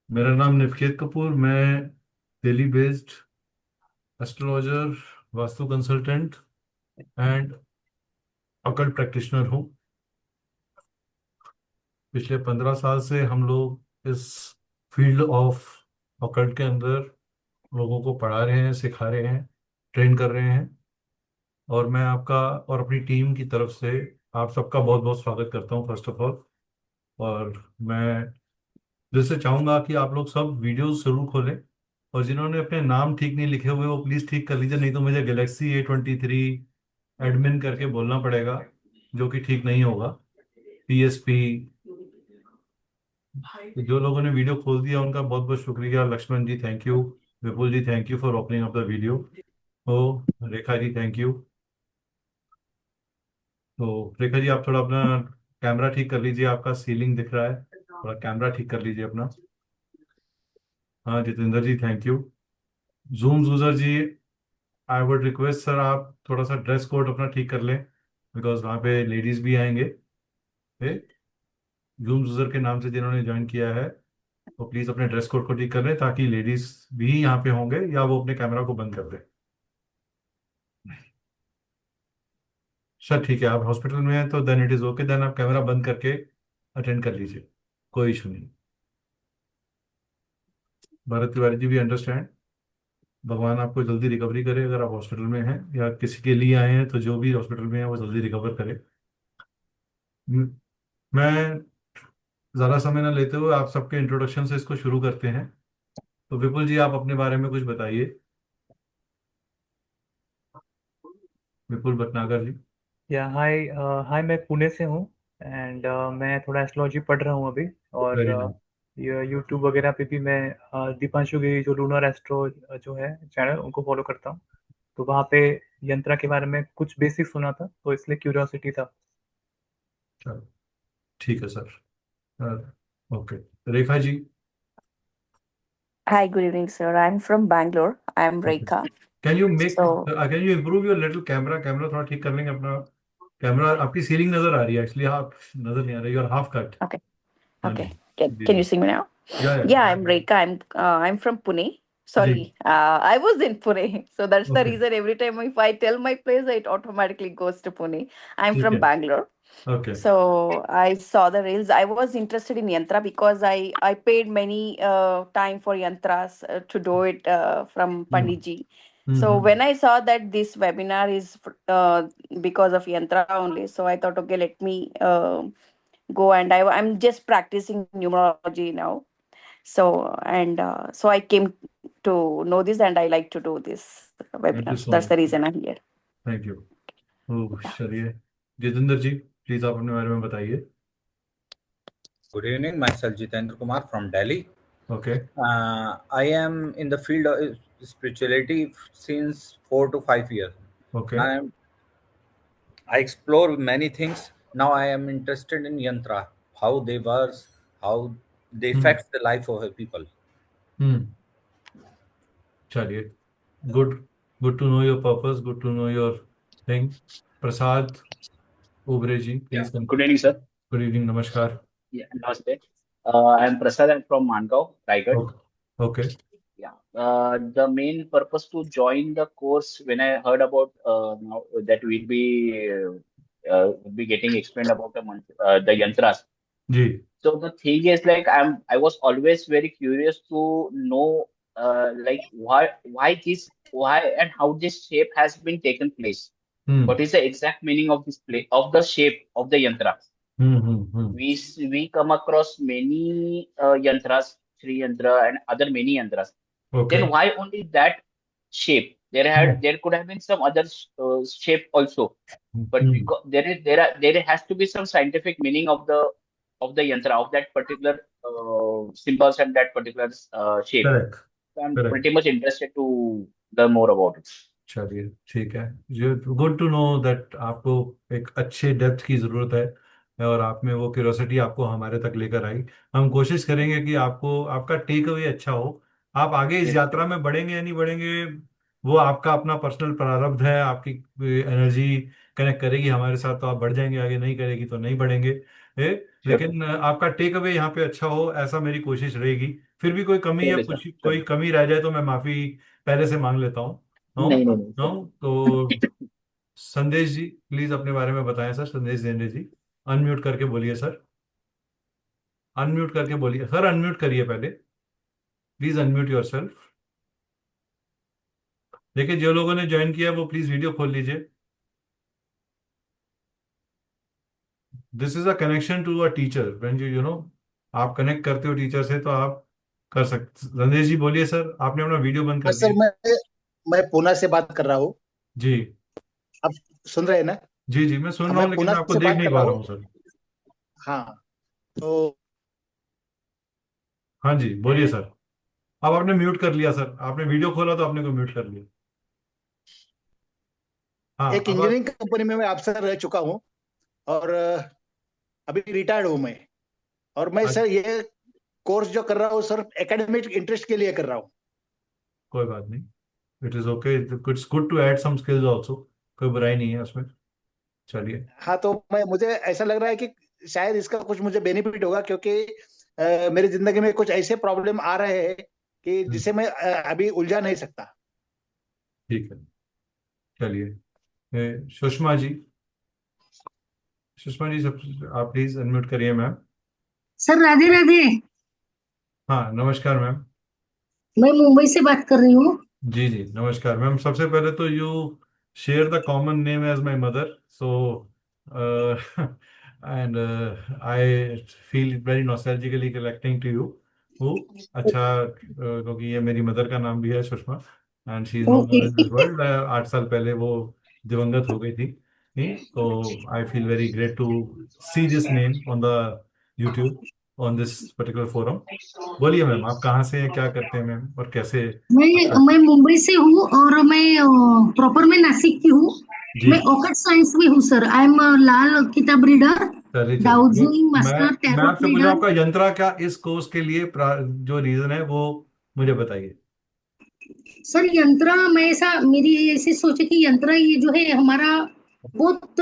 मेरा नाम निवकेत कपूर। मैं Delhi based astrologer, vastu consultant and occult practitioner हूँ। पिछले 15 साल से हम लोग इस फील्ड ऑफ अकल्ट के अंदर लोगों को पढ़ा रहे हैं, सिखा रहे हैं, ट्रेन कर रहे हैं। और मैं आपका और अपनी टीम की तरफ से आप सबका बहुत बहुत स्वागत करता हूँ फर्स्ट ऑफ ऑल। और मैं दिल से चाहूँगा कि आप लोग सब वीडियोस जरूर खोलें, और जिन्होंने अपने नाम ठीक नहीं लिखे हुए वो प्लीज़ ठीक कर लीजिए, नहीं तो मुझे गैलेक्सी A23 एडमिन करके बोलना पड़ेगा, जो कि ठीक नहीं होगा। PSP। तो जो लोगों ने वीडियो खोल दिया उनका बहुत बहुत शुक्रिया। Laxman ji thank you, Vipul ji thank you for opening up the video. ओ, रेखा जी थैंक यू। तो रेखा जी आप थोड़ा अपना कैमरा ठीक कर लीजिए, आपका सीलिंग दिख रहा है, थोड़ा कैमरा ठीक कर लीजिए अपना। हाँ Jitendra ji thank you. Zoom user जी, आई वुड रिक्वेस्ट सर आप थोड़ा सा ड्रेस कोड अपना ठीक कर लें, बिकॉज वहाँ पे लेडीज भी आएंगे। जूम यूजर के नाम से जिन्होंने ज्वाइन किया है, तो प्लीज अपने ड्रेस कोड को ठीक कर लें, ताकि लेडीज भी यहाँ पे होंगे, या वो अपने कैमरा को बंद कर दें। सर ठीक है, आप हॉस्पिटल में हैं तो then it is okay, then आप कैमरा बंद करके अटेंड कर लीजिए, कोई इशू नहीं। भरत तिवारी जी भी अंडरस्टैंड। भगवान आपको जल्दी रिकवरी करे, अगर आप हॉस्पिटल में हैं या किसी के लिए आए हैं तो जो भी हॉस्पिटल में है वो जल्दी रिकवर करे। म- मैं ज़्यादा समय ना लेते हुए आप सबके इंट्रोडक्शन से इसको शुरू करते हैं। तो विपुल जी आप अपने बारे में कुछ बताइए। विपुल भटनागर जी। या हाय। हाय, मैं पुणे से हूँ। एंड मैं थोड़ा एस्ट्रोलॉजी पढ़ रहा हूँ अभी। और वेरी नाइस। ये यूट्यूब वगैरह पे भी मैं दीपांशु गिरी जो लूनर एस्ट्रो जो है चैनल, उनको फॉलो करता हूँ। तो वहाँ पे यंत्रा के बारे में कुछ बेसिक सुना था, तो इसलिए क्यूरियोसिटी था। चलो ठीक है sir. Okay, Rekha ji. Hi, good evening, sir. I'm from Bangalore. I'm okay, Rekha. Can you make So, can you improve your little camera, camera थोड़ा ठीक कर लेंगे अपना। कैमरा आपकी सीलिंग नजर आ रही है एक्चुअली, आप नजर नहीं आ रही, और हाफ कट। okay, हाँ जी। okay. Can, जी can you जी। see me now? या Yeah, I'm Rekha. I'm from Pune. जी। Sorry, I was in Pune, so that's the okay reason every time if I tell my place, it automatically goes to Pune. I'm ठीक from है। Bangalore. Okay. So I saw the reels. I was interested in yantra because I paid many time for yantras to do it from hmm Panditji. So hmm. when I saw that this webinar is because of yantra only, so I thought, okay, let me go, and I'm just practicing numerology now. So I came to know this, and I like to do this thank you webinar. So so that's the much. reason I'm here. Thank you. Oh Yeah. चलिए, जितेंद्र जी please आप अपने बारे में बताइए। Good evening, myself Jitendra Kumar from Delhi. Okay. I am in the field of spirituality since 4 to 5 years. Okay. I am I explore many things. Now I am interested in yantra, how they work, how they hmm affect the life of a people. Hmm. चलिए, good, good to know your purpose, good to know your thing. Prasad Ubare ji Yeah. Please come. Good evening, sir. Good evening, नमस्कार। Yeah, namaste. I'm Prasad. I'm from Mangaon, Raigad. Okay. Okay. Yeah. The main purpose to join the course when I heard about now that will be getting explained about the yantras. जी। So the thing is like I was always very curious to know like why and how this shape has been taken place. Hmm What is the exact meaning of this play of the shape of the yantra? Hmm. We come across many yantras, Sri Yantra and other many yantras. Okay. Then why only that shape? There could have been some other shape also, but hmm. because there has to be some scientific meaning of the yantra of that particular symbols and that particular shape. Correct. So I'm correct. pretty much interested to learn more about it. चलिए ठीक है, ये good to know that आपको एक अच्छे depth की ज़रूरत है, और आप में वो क्यूरोसिटी आपको हमारे तक लेकर आई। हम कोशिश करेंगे कि आपको आपका टेक अवे अच्छा हो। आप आगे इस Yes. यात्रा में बढ़ेंगे या नहीं बढ़ेंगे वो आपका अपना पर्सनल प्रारब्ध है, आपकी एनर्जी कनेक्ट करेगी हमारे साथ तो आप बढ़ जाएंगे आगे, नहीं करेगी तो नहीं बढ़ेंगे। श्योर लेकिन आपका टेक अवे यहाँ पे अच्छा हो, ऐसा मेरी कोशिश रहेगी। फिर भी कोई कमी या श्योर सर, कुछ श्योर। कोई कमी रह जाए तो मैं माफी पहले से मांग लेता हूँ। नो, नहीं नहीं नहीं नो। सर। तो संदेश जी प्लीज अपने बारे में बताएं सर, संदेश जेंडे जी। अनम्यूट करके बोलिए सर, अनम्यूट करके बोलिए सर, अनम्यूट करिए पहले, प्लीज अनम्यूट योर सेल्फ। देखिए जो लोगों ने ज्वाइन किया है वो प्लीज वीडियो खोल लीजिए। This is a connection to a teacher, when you know आप कनेक्ट करते हो टीचर से तो आप कर सकते। संदेश जी बोलिए सर, आपने अपना वीडियो बंद हाँ कर सर, दिया। मैं पूना से बात कर रहा हूँ। जी आप सुन रहे हैं ना? जी जी, मैं सुन हाँ, रहा मैं हूँ लेकिन पूना मैं आपको से देख बात नहीं कर रहा पा रहा हूँ। हूँ सर। हाँ, तो हाँ जी बोलिए सर। अब आपने म्यूट कर लिया सर, आपने वीडियो खोला तो आपने को म्यूट कर लिया। हाँ एक अब आप। इंजीनियरिंग कंपनी में मैं अफसर रह चुका हूँ, और अभी रिटायर्ड हूँ मैं। और मैं आज सर ये कोर्स जो कर रहा हूँ सर, एकेडमिक इंटरेस्ट के लिए कर रहा हूँ। कोई बात नहीं, it is okay, it's good to add some skills also, कोई बुराई नहीं है उसमें। चलिए। हाँ, तो मैं मुझे ऐसा लग रहा है कि शायद इसका कुछ मुझे बेनिफिट होगा, क्योंकि मेरी जिंदगी में कुछ ऐसे प्रॉब्लम आ रहे हैं कि जिसे मैं अभी उलझा नहीं सकता। ठीक है, चलिए। सुषमा जी, सुषमा जी सब, आप प्लीज अनम्यूट करिए मैम। सर राधे राधे। हाँ नमस्कार मैम। मैं मुंबई से बात कर रही हूँ। जी जी नमस्कार मैम। सबसे पहले तो you share the common name as my mother, so and I feel very nostalgically collecting to you. हु अच्छा, क्योंकि ये मेरी मदर का नाम भी है Sushma, and she is no okay. More in this world. 8 साल पहले वो दिवंगत हो गई थी। नहीं तो I feel very great to see this name on the YouTube, on this particular forum. बोलिए मैम, आप कहाँ से हैं, क्या करते हैं मैम, और कैसे आपका। मैं मुंबई से हूँ और मैं प्रॉपर मैं नासिक की हूँ। जी मैं ऑकट साइंस में हूँ सर। आई एम लाल किताब रीडर, चलिए चलिए, डाउजिंग मैं मास्टर, मैं टैरोट आपसे पूछ रहा हूँ रीडर। आपका यंत्रा क्या इस कोर्स के लिए जो रीजन है वो मुझे बताइए। सर यंत्रा, मैं ऐसा मेरी ऐसी सोचे कि यंत्रा ये जो है हमारा बहुत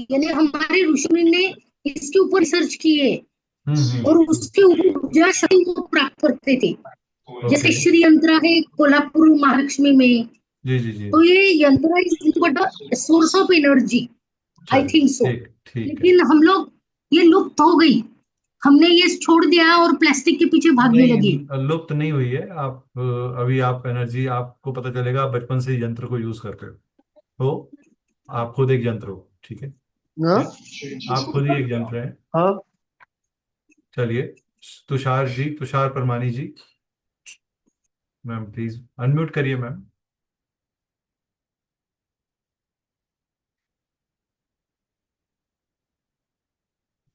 यानी हमारे ऋषि ने इसके ऊपर रिसर्च किए और हम्म। उसके ऊपर ऊर्जा शक्ति को प्राप्त करते थे। जैसे ओके। श्री यंत्रा है कोल्हापुर महालक्ष्मी में। जी जी जी। तो ये yantra is but source of energy, I चलिए थिंक सो। ठीक ठीक है। लेकिन हम लोग ये लुप्त हो गई, हमने ये छोड़ दिया और प्लास्टिक के पीछे भागने लगे। नहीं लुप्त नहीं हुई है, आप अभी आप एनर्जी आपको पता चलेगा, आप बचपन से ही यंत्र को यूज करते हो तो आप खुद एक यंत्र हो, ठीक है। हाँ, हैं? आप खुद ही एक यंत्र हैं। हाँ। चलिए, Tushar ji, Tushar Parmani ji, ma'am please unmute करिए मैम।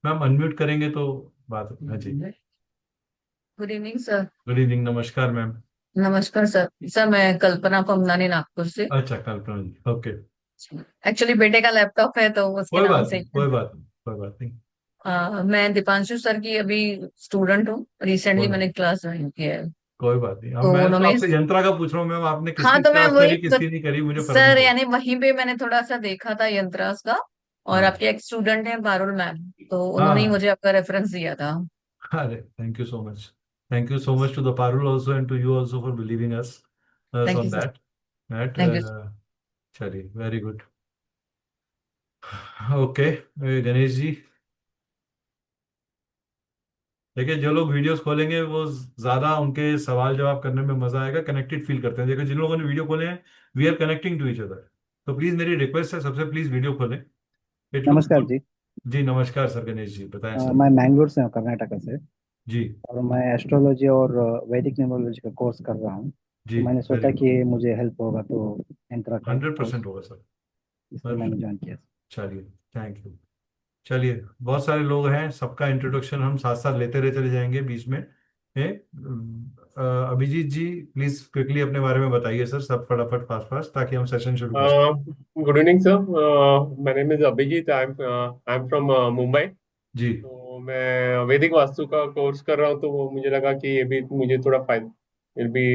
मैम अनम्यूट करेंगे तो बात। हाँ जी। Good evening sir. Good evening, नमस्कार मैम। नमस्कार सर। सर मैं कल्पना पमनानी नागपुर से। अच्छा कल्पना जी, ओके। एक्चुअली बेटे का लैपटॉप है तो उसके कोई नाम बात से नहीं, कोई बात नहीं, कोई बात नहीं। मैं दीपांशु सर की अभी स्टूडेंट हूँ। रिसेंटली कोई मैंने क्लास ज्वाइन किया है। कोई बात नहीं, अब तो मैं तो उन्होंने, आपसे यंत्रा का पूछ रहा हूँ मैम, आपने हाँ किसकी तो मैं क्लास वही करी किसकी नहीं करी मुझे फर्क नहीं सर पड़ता। यानी वहीं पे मैंने थोड़ा सा देखा था यंत्रास का। और हाँ आपके एक स्टूडेंट है पारुल मैम, तो उन्होंने ही हाँ। मुझे आपका रेफरेंस दिया था। अरे thank you so much, thank you so much to the Parul also and to you also for believing us thank on you sir. That that. Thank you. चलिए very good. Okay Ganesh ji, देखिए जो लोग वीडियोस खोलेंगे वो ज्यादा उनके सवाल जवाब करने में मजा आएगा, कनेक्टेड फील करते हैं। देखो जिन लोगों ने वीडियो खोले हैं, we are connecting to each other. तो प्लीज मेरी रिक्वेस्ट है सबसे, प्लीज वीडियो खोलें, इट लुक्स नमस्कार गुड। जी। जी नमस्कार सर, गणेश जी बताएं सर। मैं मैंगलोर से हूँ, कर्नाटका से। जी और मैं एस्ट्रोलॉजी और वैदिक न्यूमरोलॉजी का कोर्स कर रहा हूँ। जी तो मैंने वेरी सोचा गुड। कि मुझे हेल्प होगा, तो यंत्रा का हंड्रेड कोर्स, परसेंट होगा सर। इसलिए सर मैंने ज्वाइन किया। चलिए, थैंक यू। चलिए, बहुत सारे लोग हैं, सबका इंट्रोडक्शन हम साथ साथ लेते रहे चले जाएंगे बीच में। ए, अभिजीत जी प्लीज क्विकली अपने बारे में बताइए सर, सब फटाफट फास्ट फास्ट, ताकि हम सेशन शुरू कर सकें। Uh, Good evening, sir. My name is Abhijit. I'm from Mumbai. जी तो मैं वैदिक वास्तु का कोर्स कर रहा हूँ, तो वो मुझे लगा कि ये भी मुझे थोड़ा फायदा विल बी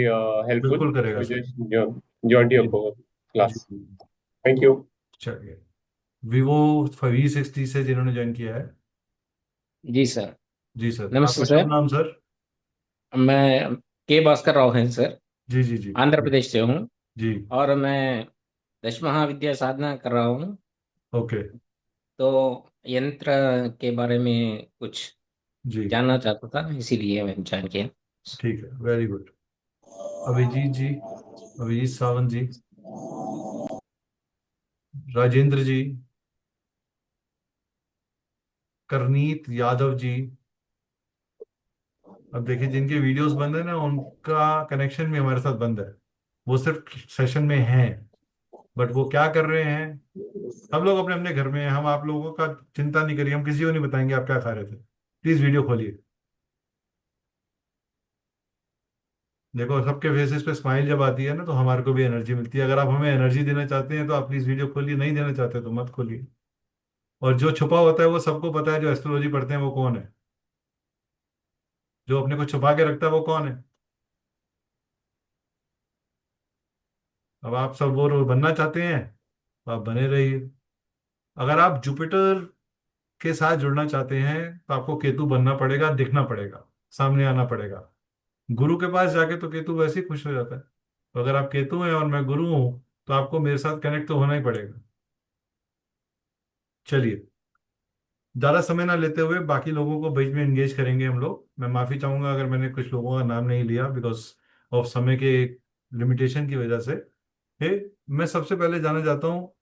हेल्पफुल बिल्कुल करेगा मुझे सर। जो ज्वाइन जी योर क्लास। जी। Thank you. चलिए, Vivo V60 से जिन्होंने ज्वाइन किया है। जी सर। जी सर, नमस्ते आपका शुभ सर। नाम सर? मैं के भास्कर राव हैं सर। जी जी जी आंध्र प्रदेश से हूँ। जी। और मैं 10 महाविद्या साधना कर रहा हूँ। ओके। तो यंत्र के बारे में कुछ जी जानना चाहता था, इसीलिए मैंने ज्वाइन किया। ठीक है, वेरी गुड। अभिजीत जी, अभिजीत सावंत जी, राजेंद्र जी, करनीत यादव जी। अब देखिए, जिनके वीडियोस बंद है ना, उनका कनेक्शन भी हमारे साथ बंद है। वो सिर्फ सेशन में हैं, बट वो क्या कर रहे हैं, सब लोग अपने अपने घर में हैं। हम आप लोगों का चिंता नहीं करिए, हम किसी को नहीं बताएंगे आप क्या खा रहे थे। प्लीज वीडियो खोलिए। देखो, सबके फेसेस पे स्माइल जब आती है ना, तो हमारे को भी एनर्जी मिलती है। अगर आप हमें एनर्जी देना चाहते हैं तो आप प्लीज वीडियो खोलिए, नहीं देना चाहते तो मत खोलिए। और जो छुपा होता है वो सबको पता है, जो एस्ट्रोलॉजी पढ़ते हैं वो कौन है। जो अपने को छुपा के रखता है वो कौन है। अब आप सब वो रोल बनना चाहते हैं तो आप बने रहिए। अगर आप जुपिटर के साथ जुड़ना चाहते हैं तो आपको केतु बनना पड़ेगा, दिखना पड़ेगा, सामने आना पड़ेगा। गुरु के पास जाके तो केतु वैसे ही खुश हो जाता है। तो अगर आप केतु हैं और मैं गुरु हूं, तो आपको मेरे साथ कनेक्ट तो होना ही पड़ेगा। चलिए, ज्यादा समय ना लेते हुए बाकी लोगों को बीच में एंगेज करेंगे हम लोग। मैं माफी चाहूंगा अगर मैंने कुछ लोगों का नाम नहीं लिया, बिकॉज ऑफ समय के लिमिटेशन की वजह से। हे, मैं सबसे पहले जानना चाहता हूँ,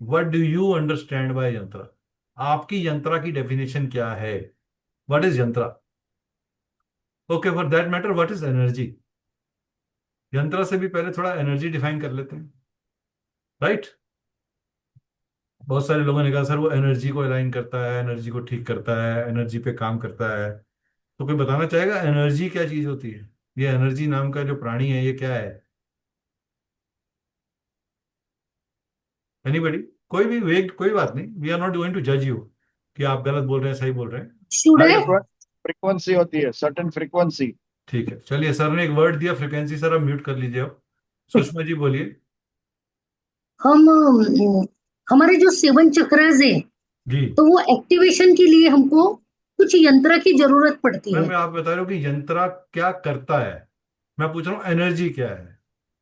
what do you understand by यंत्र? आपकी यंत्रा की डेफिनेशन क्या है? व्हाट इज यंत्रा? Okay, for that matter, what is energy? यंत्रा से भी पहले थोड़ा एनर्जी डिफाइन कर लेते हैं, राइट? बहुत सारे लोगों ने कहा सर वो एनर्जी को अलाइन करता है, एनर्जी को ठीक करता है, एनर्जी पे काम करता है। तो कोई बताना चाहेगा एनर्जी क्या चीज होती है? ये एनर्जी नाम का जो प्राणी है, ये क्या है? एनीबडी? कोई भी वेट, कोई बात नहीं, we are not going to जज यू कि आप गलत बोल रहे हैं सही बोल रहे हैं। Should I? फ्रीक्वेंसी होती है, सर्टेन फ्रीक्वेंसी। ठीक है, चलिए, सर ने एक वर्ड दिया फ्रिक्वेंसी, सर अब म्यूट कर लीजिए। अब सुषमा जी बोलिए। हम हमारे जो 7 चक्रास है, जी। तो वो एक्टिवेशन के लिए हमको कुछ यंत्र की जरूरत पड़ती मैम, है। मैं आप बता रहे हो कि यंत्रा क्या करता है। मैं पूछ रहा हूँ एनर्जी क्या है।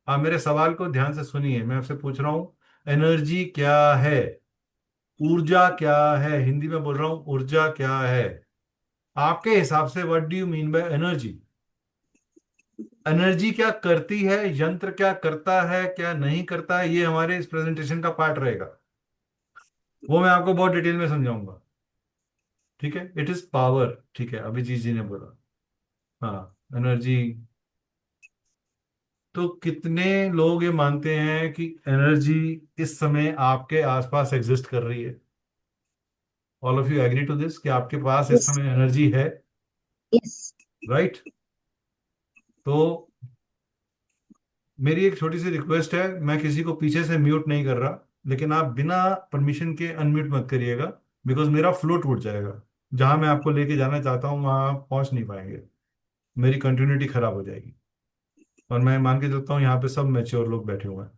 आप मेरे सवाल को ध्यान से सुनिए, मैं आपसे पूछ रहा हूँ एनर्जी क्या है, ऊर्जा क्या है। हिंदी में बोल रहा हूँ, ऊर्जा क्या है आपके हिसाब से? What do you mean by energy? Energy क्या करती है, यंत्र क्या करता है, क्या नहीं करता है, ये हमारे इस प्रेजेंटेशन का पार्ट रहेगा। वो मैं आपको बहुत डिटेल में समझाऊंगा। ठीक है, इट इज पावर। ठीक है, अभिजीत जी ने बोला। हाँ, एनर्जी। तो कितने लोग ये मानते हैं कि एनर्जी इस समय आपके आसपास एग्जिस्ट कर रही है? All of you agree to this कि आपके पास इस यस, समय एनर्जी है, यस। राइट? तो मेरी एक छोटी सी रिक्वेस्ट है, मैं किसी को पीछे से म्यूट नहीं कर रहा, लेकिन आप बिना परमिशन के अनम्यूट मत करिएगा, बिकॉज मेरा फ्लो टूट जाएगा। जहां मैं आपको लेके जाना चाहता हूँ वहां आप पहुंच नहीं पाएंगे, मेरी कंटिन्यूटी खराब हो जाएगी। और मैं मान के चलता हूँ यहाँ पे सब मैच्योर लोग बैठे हुए हैं,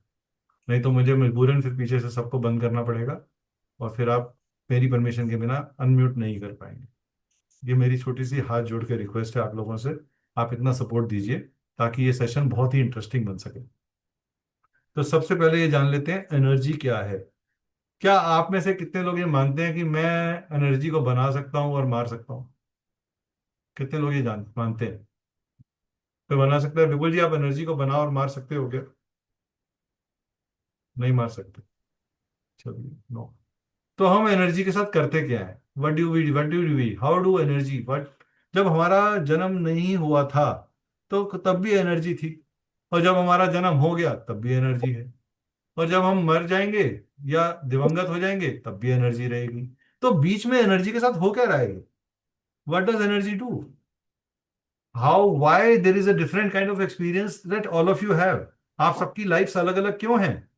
नहीं तो मुझे मजबूरन फिर पीछे से सबको बंद करना पड़ेगा, और फिर आप मेरी परमिशन के बिना अनम्यूट नहीं कर पाएंगे। ये मेरी छोटी सी हाथ जोड़ के रिक्वेस्ट है आप लोगों से, आप इतना सपोर्ट दीजिए ताकि ये सेशन बहुत ही इंटरेस्टिंग बन सके। तो सबसे पहले ये जान लेते हैं एनर्जी क्या है। क्या आप में से कितने लोग ये मानते हैं कि मैं एनर्जी को बना सकता हूँ और मार सकता हूँ? कितने लोग ये जान मानते हैं? तो बना सकता है बिल्कुल जी, आप एनर्जी को बना और मार सकते हो क्या? नहीं मार सकते। चलिए, नो। तो हम एनर्जी के साथ करते क्या है? What do we how do energy what? जब हमारा जन्म नहीं हुआ था तो तब भी एनर्जी थी, और जब हमारा जन्म हो गया तब भी एनर्जी है, और जब हम मर जाएंगे या दिवंगत हो जाएंगे तब भी एनर्जी रहेगी। तो बीच में एनर्जी के साथ हो क्या रहा है? What does energy do? How why there is a different kind of experience that all of you have? आप सबकी लाइफ अलग अलग क्यों हैं?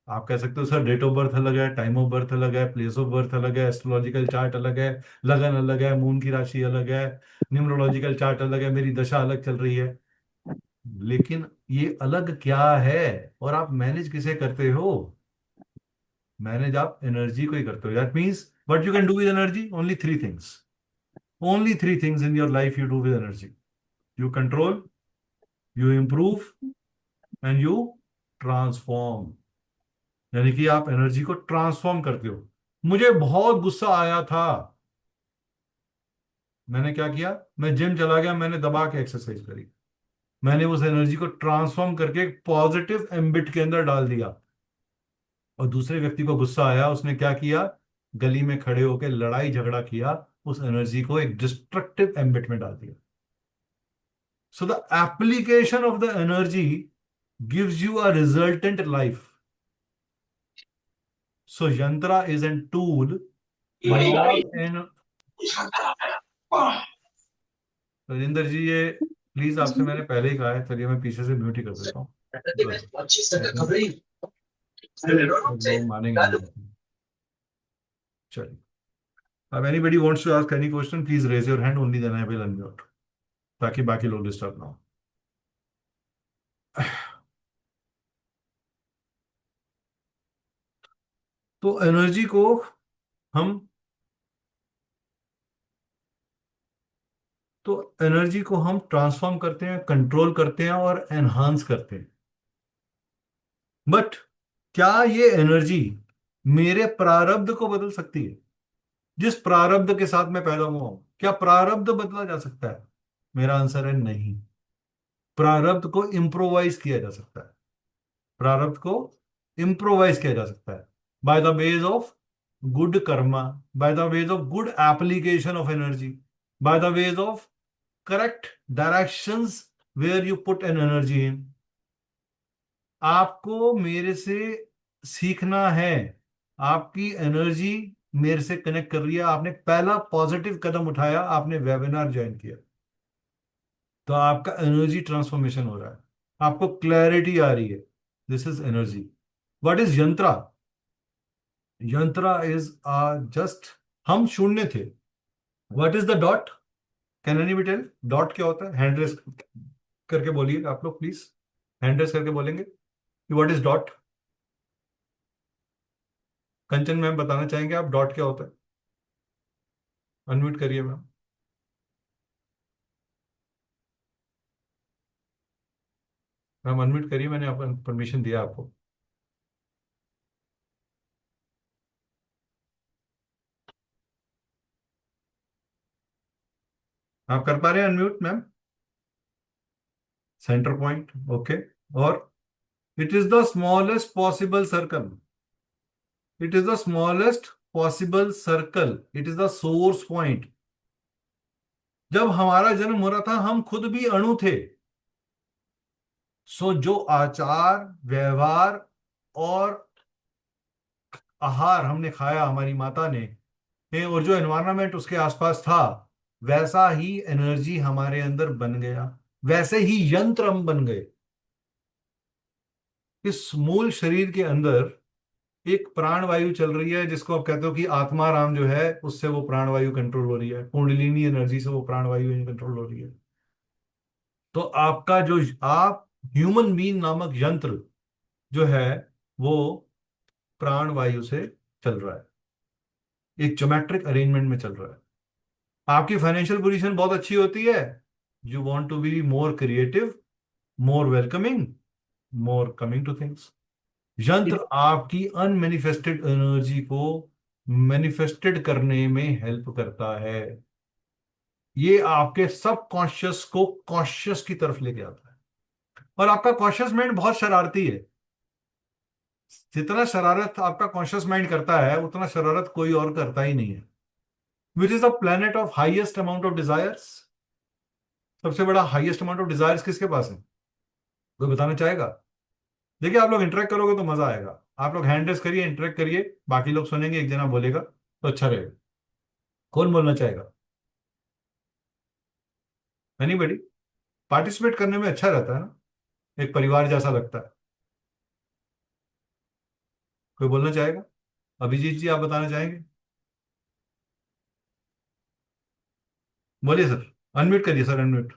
आप कह सकते हो सर डेट ऑफ बर्थ अलग है, टाइम ऑफ बर्थ अलग है, प्लेस ऑफ बर्थ अलग है, एस्ट्रोलॉजिकल चार्ट अलग है, लगन अलग है, मून की राशि अलग है, न्यूमरोलॉजिकल चार्ट अलग है, मेरी दशा अलग चल रही है। लेकिन ये अलग क्या है, और आप मैनेज किसे करते हो? मैनेज आप एनर्जी को ही करते हो। That means what you can do with energy, only three things. Only three things in your life you do with energy: you control, you improve, and you transform. यानी कि आप एनर्जी को transform करते हो। मुझे बहुत गुस्सा आया था, मैंने क्या किया? मैं जिम चला गया, मैंने दबा के एक्सरसाइज करी। मैंने उस एनर्जी को ट्रांसफॉर्म करके एक पॉजिटिव एम्बिट के अंदर डाल दिया। और दूसरे व्यक्ति को गुस्सा आया, उसने क्या किया? गली में खड़े होकर लड़ाई झगड़ा किया, उस एनर्जी को एक डिस्ट्रक्टिव एम्बिट में डाल दिया। So the application of the energy gives you a resultant life. So yantra is a tool, not an. Rajendra ji, ये प्लीज आपसे मैंने पहले ही कहा है, चलिए मैं पीछे से म्यूट ही कर देता हूँ, बस लोग मानेंगे नहीं। चलिए, अब anybody wants to ask any question, please raise your hand, only then I will unmute, ताकि बाकी लोग डिस्टर्ब ना हो। तो एनर्जी को हम तो एनर्जी को हम ट्रांसफॉर्म करते हैं, कंट्रोल करते हैं और एनहांस करते हैं। बट क्या ये एनर्जी मेरे प्रारब्ध को बदल सकती है? जिस प्रारब्ध के साथ मैं पैदा हुआ हूं, क्या प्रारब्ध बदला जा सकता है? मेरा आंसर है नहीं। प्रारब्ध को इम्प्रोवाइज किया जा सकता है। प्रारब्ध को इम्प्रोवाइज किया जा सकता है by the ways of good karma, by the ways of good application of energy, by the ways of correct directions where you put an energy in. आपको मेरे से सीखना है। आपकी एनर्जी मेरे से कनेक्ट कर रही है, आपने पहला पॉजिटिव कदम उठाया, आपने वेबिनार ज्वाइन किया, तो आपका एनर्जी ट्रांसफॉर्मेशन हो रहा है, आपको क्लैरिटी आ रही है। This is energy. What is yantra? Yantra is just, हम शून्य थे। What is the dot? Can anybody tell dot क्या होता है? हैंड रेस करके बोलिए आप लोग, प्लीज हैंड रेस करके बोलेंगे कि what is dot. Kanchan ma'am बताना चाहेंगे आप डॉट क्या होता है? अनम्यूट करिए मैम। मैम अनम्यूट करिए, मैंने आपको परमिशन दिया आपको। आप कर पा रहे हैं unmute ma'am? Centre point, okay. और it is the smallest possible circle, it is the smallest possible circle, it is the source point. जब हमारा जन्म हो रहा था, हम खुद भी अणु थे। सो जो आचार व्यवहार और आहार हमने खाया, हमारी माता ने, और जो एनवायरनमेंट उसके आसपास था, वैसा ही एनर्जी हमारे अंदर बन गया, वैसे ही यंत्र हम बन गए। इस मूल शरीर के अंदर एक प्राण वायु चल रही है, जिसको आप कहते हो कि आत्मा राम जो है, उससे वो प्राण वायु कंट्रोल हो रही है, कुंडलिनी एनर्जी से वो प्राण वायु कंट्रोल हो रही है। तो आपका जो आप ह्यूमन बीइंग नामक यंत्र जो है, वो प्राण वायु से चल रहा है, एक ज्योमेट्रिक अरेंजमेंट में चल रहा है। आपकी फाइनेंशियल पोजीशन बहुत अच्छी होती है, you want to be more creative, more welcoming, more coming to things. यंत्र आपकी अनमेनिफेस्टेड एनर्जी को मैनिफेस्टेड करने में हेल्प करता है। ये आपके सब कॉन्शियस को कॉन्शियस की तरफ लेके आता है। और आपका कॉन्शियस माइंड बहुत शरारती है। जितना शरारत आपका कॉन्शियस माइंड करता है, उतना शरारत कोई और करता ही नहीं है। Which is the planet of highest amount of desires? सबसे बड़ा हाईएस्ट अमाउंट ऑफ डिजायर्स किसके पास है? कोई बताना चाहेगा? देखिए, आप लोग इंटरेक्ट करोगे तो मजा आएगा। आप लोग हैंड रेस करिए, इंटरेक्ट करिए, बाकी लोग सुनेंगे, एक जना बोलेगा तो अच्छा रहेगा। कौन बोलना चाहेगा? एनीबडी? पार्टिसिपेट करने में अच्छा रहता है ना, एक परिवार जैसा लगता है। कोई बोलना चाहेगा? अभिजीत जी, आप बताना चाहेंगे? बोलिए सर, अनम्यूट करिए sir, unmute.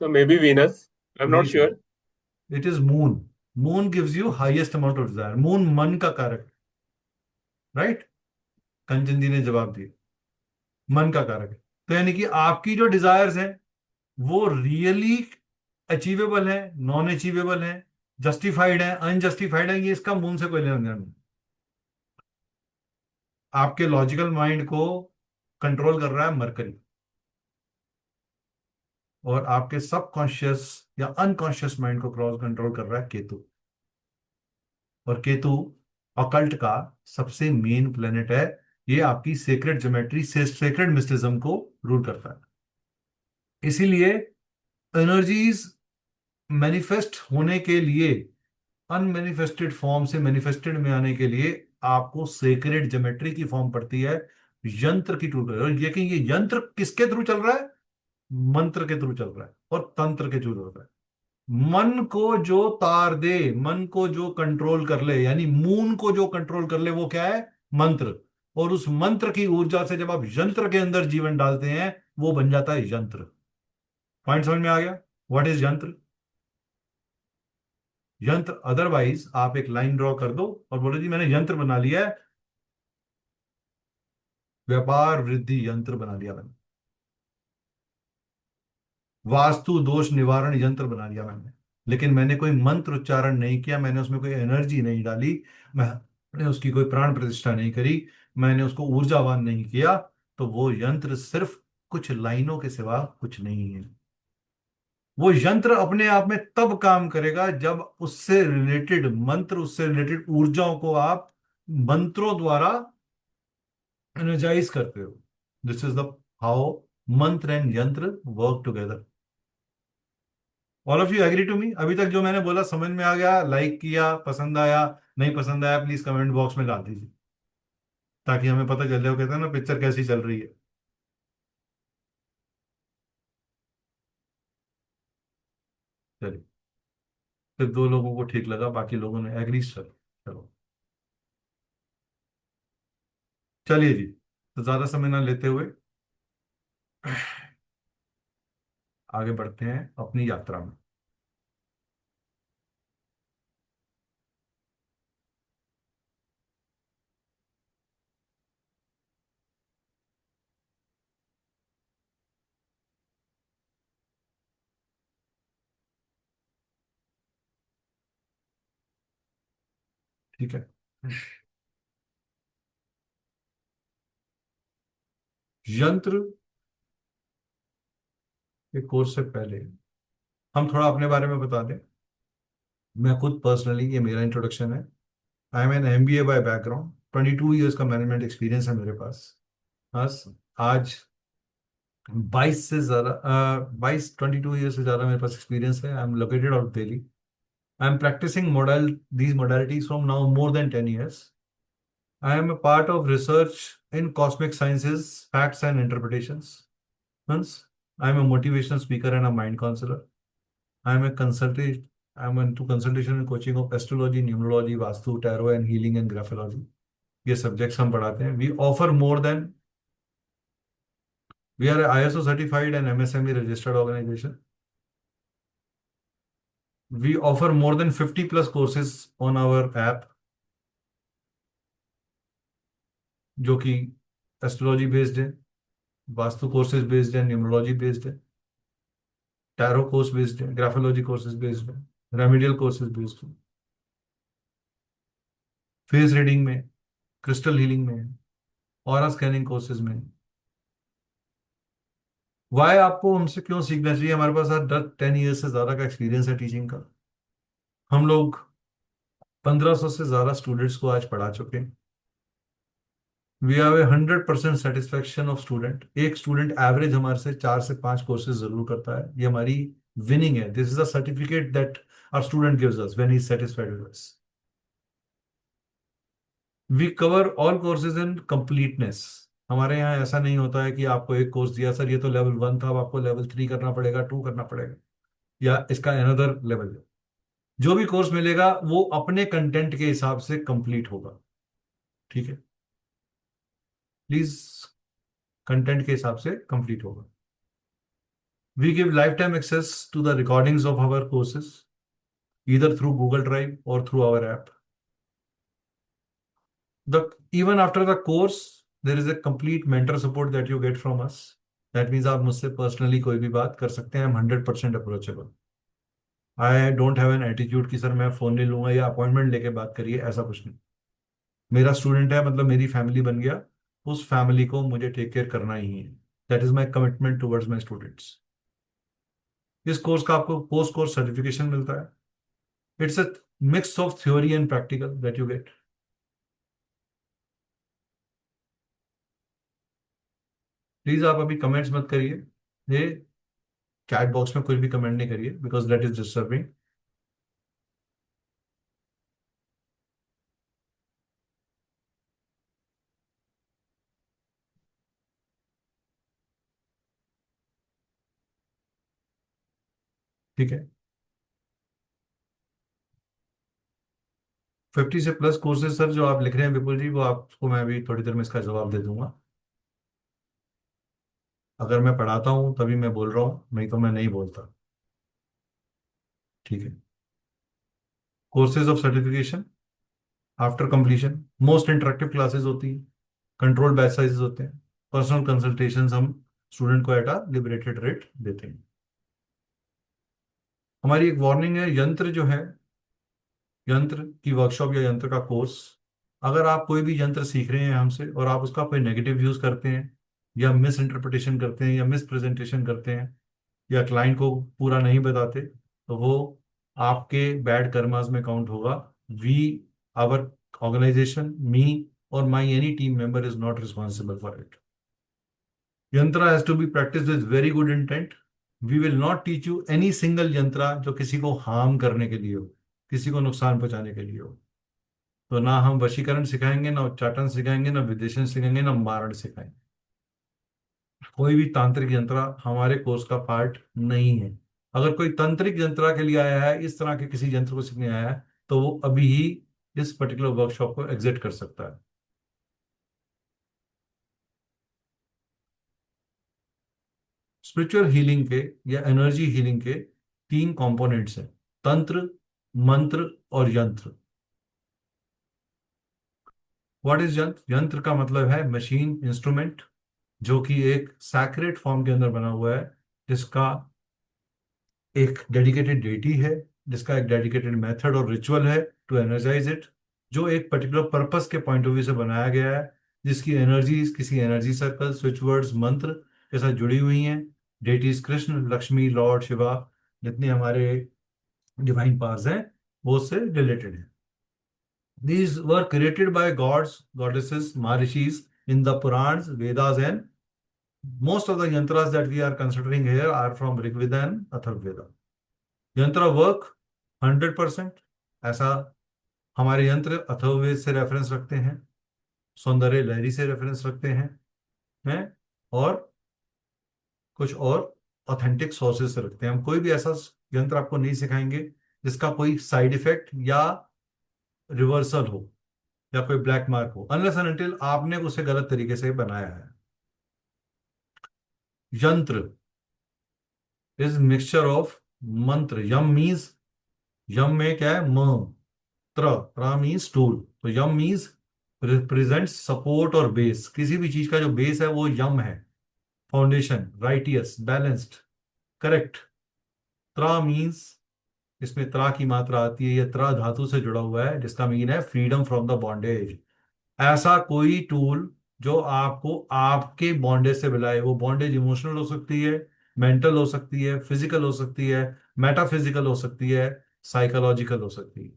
So maybe Venus. I'm not sure. It is moon. Moon gives you highest amount of desire. Moon मन का कारक, राइट? कंचन जी ने जवाब दिया, मन का कारक है। तो यानी कि आपकी जो डिजायर्स हैं वो रियली अचीवेबल है, नॉन अचीवेबल है, जस्टिफाइड है, अनजस्टिफाइड है, ये इसका मून से कोई लेना देना नहीं। आपके लॉजिकल माइंड को कंट्रोल कर रहा है मरकरी, और आपके सबकॉन्शियस या अनकॉन्शियस माइंड को क्रॉस कंट्रोल कर रहा है केतु। और केतु ऑकल्ट का सबसे मेन प्लेनेट है। ये आपकी सेक्रेट ज्योमेट्री से सेक्रेट मिस्टिज्म को रूल करता है। इसीलिए एनर्जीज मैनिफेस्ट होने के लिए, अनमैनिफेस्टेड फॉर्म से मैनिफेस्टेड में आने के लिए आपको सेक्रेट ज्योमेट्री की फॉर्म पड़ती है, यंत्र की टूट रही है। और ये यंत्र किसके थ्रू चल रहा है? मंत्र के थ्रू चल रहा है और तंत्र के थ्रू चल रहा है। मन को जो तार दे, मन को जो कंट्रोल कर ले, यानी मून को जो कंट्रोल कर ले, वो क्या है? मंत्र। और उस मंत्र की ऊर्जा से जब आप यंत्र के अंदर जीवन डालते हैं, वो बन जाता है यंत्र। पॉइंट समझ में आ गया? व्हाट इज यंत्र? यंत्र, अदरवाइज आप एक लाइन ड्रॉ कर दो और बोलो जी मैंने यंत्र बना लिया है, व्यापार वृद्धि यंत्र बना लिया मैंने, वास्तु दोष निवारण यंत्र बना लिया मैंने, लेकिन मैंने कोई मंत्र उच्चारण नहीं किया, मैंने उसमें कोई एनर्जी नहीं डाली, मैंने उसकी कोई प्राण प्रतिष्ठा नहीं करी, मैंने उसको ऊर्जावान नहीं किया, तो वो यंत्र सिर्फ कुछ लाइनों के सिवा कुछ नहीं है। वो यंत्र अपने आप में तब काम करेगा जब उससे रिलेटेड मंत्र, उससे रिलेटेड ऊर्जाओं को आप मंत्रों द्वारा एनर्जाइज करते हो। This is the how mantra and yantra work together. All of you agree to me? अभी तक जो मैंने बोला समझ में आ गया? लाइक किया, पसंद आया, नहीं पसंद आया, प्लीज कमेंट बॉक्स में डाल दीजिए, ताकि हमें पता चल जाए, कहते हैं ना पिक्चर कैसी चल रही है। चलिए, सिर्फ 2 लोगों को ठीक लगा, बाकी लोगों ने एग्री। चलो चलिए जी, तो ज्यादा समय ना लेते हुए आगे बढ़ते हैं अपनी यात्रा में। ठीक है, यंत्र के कोर्स से पहले हम थोड़ा अपने बारे में बता दें। मैं खुद पर्सनली, ये मेरा इंट्रोडक्शन है। I am an MBA by background, 22 years का मैनेजमेंट एक्सपीरियंस है मेरे पास। बस आज 22 ईयर्स से ज़्यादा मेरे पास एक्सपीरियंस है। I am located out Delhi. I am practising these modalities from now more than 10 years. I am a part of research in cosmic sciences, facts and interpretations. Hence, I am a motivational speaker and a mind counselor. I am a consultant. I am into consultation and coaching of astrology, numerology, vastu, tarot and healing and graphology. ये subjects हम पढ़ाते हैं। We offer more than, we are a ISO certified and MSME registered organization. We offer more than 50 plus courses on our app, जो कि astrology based है, vastu courses based है, numerology based है, tarot course based है, graphology courses based है, remedial courses based है, face reading में, crystal healing में, ऑरा स्कैनिंग कोर्सेज में। वाई आपको हमसे क्यों सीखना चाहिए? हमारे पास 10 ईयर्स से ज्यादा का एक्सपीरियंस है टीचिंग का। हम लोग 1500 से ज्यादा स्टूडेंट्स को आज पढ़ा चुके हैं। We have a 100% satisfaction of student. एक स्टूडेंट एवरेज हमारे से 4 से 5 कोर्सेज जरूर करता है, ये हमारी विनिंग है। This is a certificate that our student gives us when he is satisfied with us. We cover all courses in completeness. हमारे यहाँ ऐसा नहीं होता है कि आपको एक कोर्स दिया, सर ये तो लेवल 1 था, अब आपको लेवल 3 करना पड़ेगा, 2 करना पड़ेगा, या इसका अनदर लेवल। जो भी कोर्स मिलेगा वो अपने कंटेंट के हिसाब से कंप्लीट होगा। ठीक है, प्लीज, कंटेंट के हिसाब से कंप्लीट होगा। We give lifetime access to the recordings of our courses, either through Google Drive or through our app. Even after the course, there is a complete mentor support that you get from us. That means आप मुझसे personally कोई भी बात कर सकते हैं. I'm 100% approachable. I don't have an attitude कि sir मैं फोन नहीं लूंगा या अपॉइंटमेंट लेके बात करिए, ऐसा कुछ नहीं. मेरा स्टूडेंट है मतलब मेरी फैमिली बन गया, उस फैमिली को मुझे टेक केयर करना ही है. That is my commitment towards my students. इस कोर्स का आपको पोस्ट कोर्स सर्टिफिकेशन मिलता है. It's a mix of theory and practical that you get. Please आप अभी कमेंट्स मत करिए, ये चैट बॉक्स में कोई भी कमेंट नहीं करिए, बिकॉज दैट इज डिस्टर्बिंग. ठीक है. 50 से प्लस कोर्सेज सर जो आप लिख रहे हैं विपुल जी, वो आपको मैं अभी थोड़ी देर में इसका जवाब दे दूंगा. अगर मैं पढ़ाता हूं तभी मैं बोल रहा हूं, नहीं तो मैं नहीं बोलता. ठीक है. Courses of certification after completion, most interactive classes होती है, कंट्रोल बैच साइजेस होते हैं, पर्सनल कंसल्टेशंस हम स्टूडेंट को एट अ लिबरेटेड रेट देते हैं. हमारी एक वार्निंग है, यंत्र जो है, यंत्र की वर्कशॉप या यंत्र का कोर्स, अगर आप कोई भी यंत्र सीख रहे हैं हमसे और आप उसका कोई नेगेटिव यूज करते हैं या मिस इंटरप्रिटेशन करते हैं या मिस प्रेजेंटेशन करते हैं या क्लाइंट को पूरा नहीं बताते, तो वो आपके बैड कर्मास में काउंट होगा. We, our organisation, me or my any team member is not responsible for it. Yantra has to be practiced with very good intent. We will not teach you any single yantra जो किसी को harm करने के लिए हो, किसी को नुकसान पहुंचाने के लिए हो. तो ना हम वशीकरण सिखाएंगे, ना उच्चाटन सिखाएंगे, ना विदेशन सिखाएंगे, ना मारण सिखाएंगे. कोई भी तांत्रिक यंत्र हमारे कोर्स का पार्ट नहीं है. अगर कोई तांत्रिक यंत्रा के लिए आया है, इस तरह के किसी यंत्र को सीखने आया है, तो वो अभी ही इस पर्टिकुलर वर्कशॉप को एग्जिट कर सकता है. स्पिरिचुअल हीलिंग के या एनर्जी हीलिंग के 3 कंपोनेंट्स हैं, तंत्र, मंत्र और यंत्र. व्हाट इज यंत्र? यंत्र का मतलब है मशीन, इंस्ट्रूमेंट, जो कि एक सैक्रेड फॉर्म के अंदर बना हुआ है, जिसका एक डेडिकेटेड डेटी है, जिसका एक डेडिकेटेड मेथड और रिचुअल है टू एनर्जाइज इट, जो एक पर्टिकुलर पर्पस के पॉइंट ऑफ व्यू से बनाया गया है, जिसकी एनर्जी किसी एनर्जी सर्कल, स्विच वर्ड्स, मंत्र के साथ जुड़ी हुई हैं. डेटीज कृष्ण, लक्ष्मी, लॉर्ड शिवा, जितने हमारे डिवाइन पावर्स हैं वो उससे रिलेटेड है. These were created by gods, goddesses, Maharishis in the Purans, Vedas, and most of the yantras that we are considering here are from Rig Veda and Atharvaveda. Yantra work 100%. ऐसा हमारे यंत्र अथर्ववेद से reference रखते हैं, सौंदर्य लहरी से reference रखते हैं और कुछ और ऑथेंटिक सोर्सेज से रखते हैं. हम कोई भी ऐसा यंत्र आपको नहीं सिखाएंगे जिसका कोई साइड इफेक्ट या रिवर्सल हो या कोई ब्लैक मार्क हो, अनलेस एंड अनटिल आपने उसे गलत तरीके से बनाया है. यंत्र इज मिक्सचर ऑफ मंत्र. यम मीन्स, यम में क्या है? म. त्र मीन्स टूल. तो यम मीन्स रिप्रेजेंट्स सपोर्ट और बेस. किसी भी चीज का जो बेस है वो यम है, फाउंडेशन, राइटियस, बैलेंस्ड, करेक्ट. त्र मीन्स, इसमें त्रा की मात्रा आती है, यह त्रा धातु से जुड़ा हुआ है, जिसका मीन है फ्रीडम फ्रॉम द बॉन्डेज. ऐसा कोई टूल जो आपको आपके बॉन्डेज से मिलाए. वो बॉन्डेज इमोशनल हो सकती है, मेंटल हो सकती है, फिजिकल हो सकती है, मेटाफिजिकल हो सकती है, साइकोलॉजिकल हो सकती है.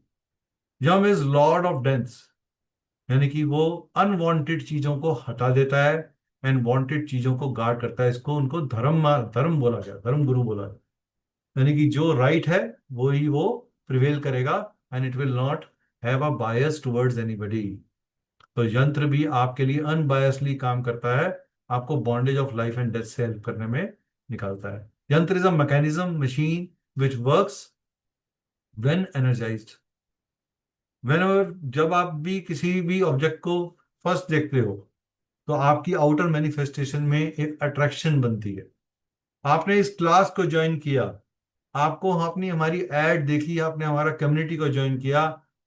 यम इज लॉर्ड ऑफ डेंस, यानी कि वो अनवांटेड चीजों को हटा देता है एंड वांटेड चीजों को गार्ड करता है. इसको उनको धर्म बोला गया, धर्म गुरु बोला गया. यानी कि जो राइट है वो ही वो प्रिवेल करेगा and it will not have a bias towards anybody. तो यंत्र भी आपके लिए अनबायसली काम करता है, आपको bondage of life and death से हेल्प करने में निकालता है. यंत्र is a mechanism, machine which works when energised. Whenever, जब आप भी किसी भी ऑब्जेक्ट को फर्स्ट देखते हो तो आपकी आउटर मैनिफेस्टेशन में एक अट्रैक्शन बनती है. आपने इस क्लास को ज्वाइन किया, आपको आपने हमारी एड देखी, आपने हमारा कम्युनिटी को ज्वाइन किया,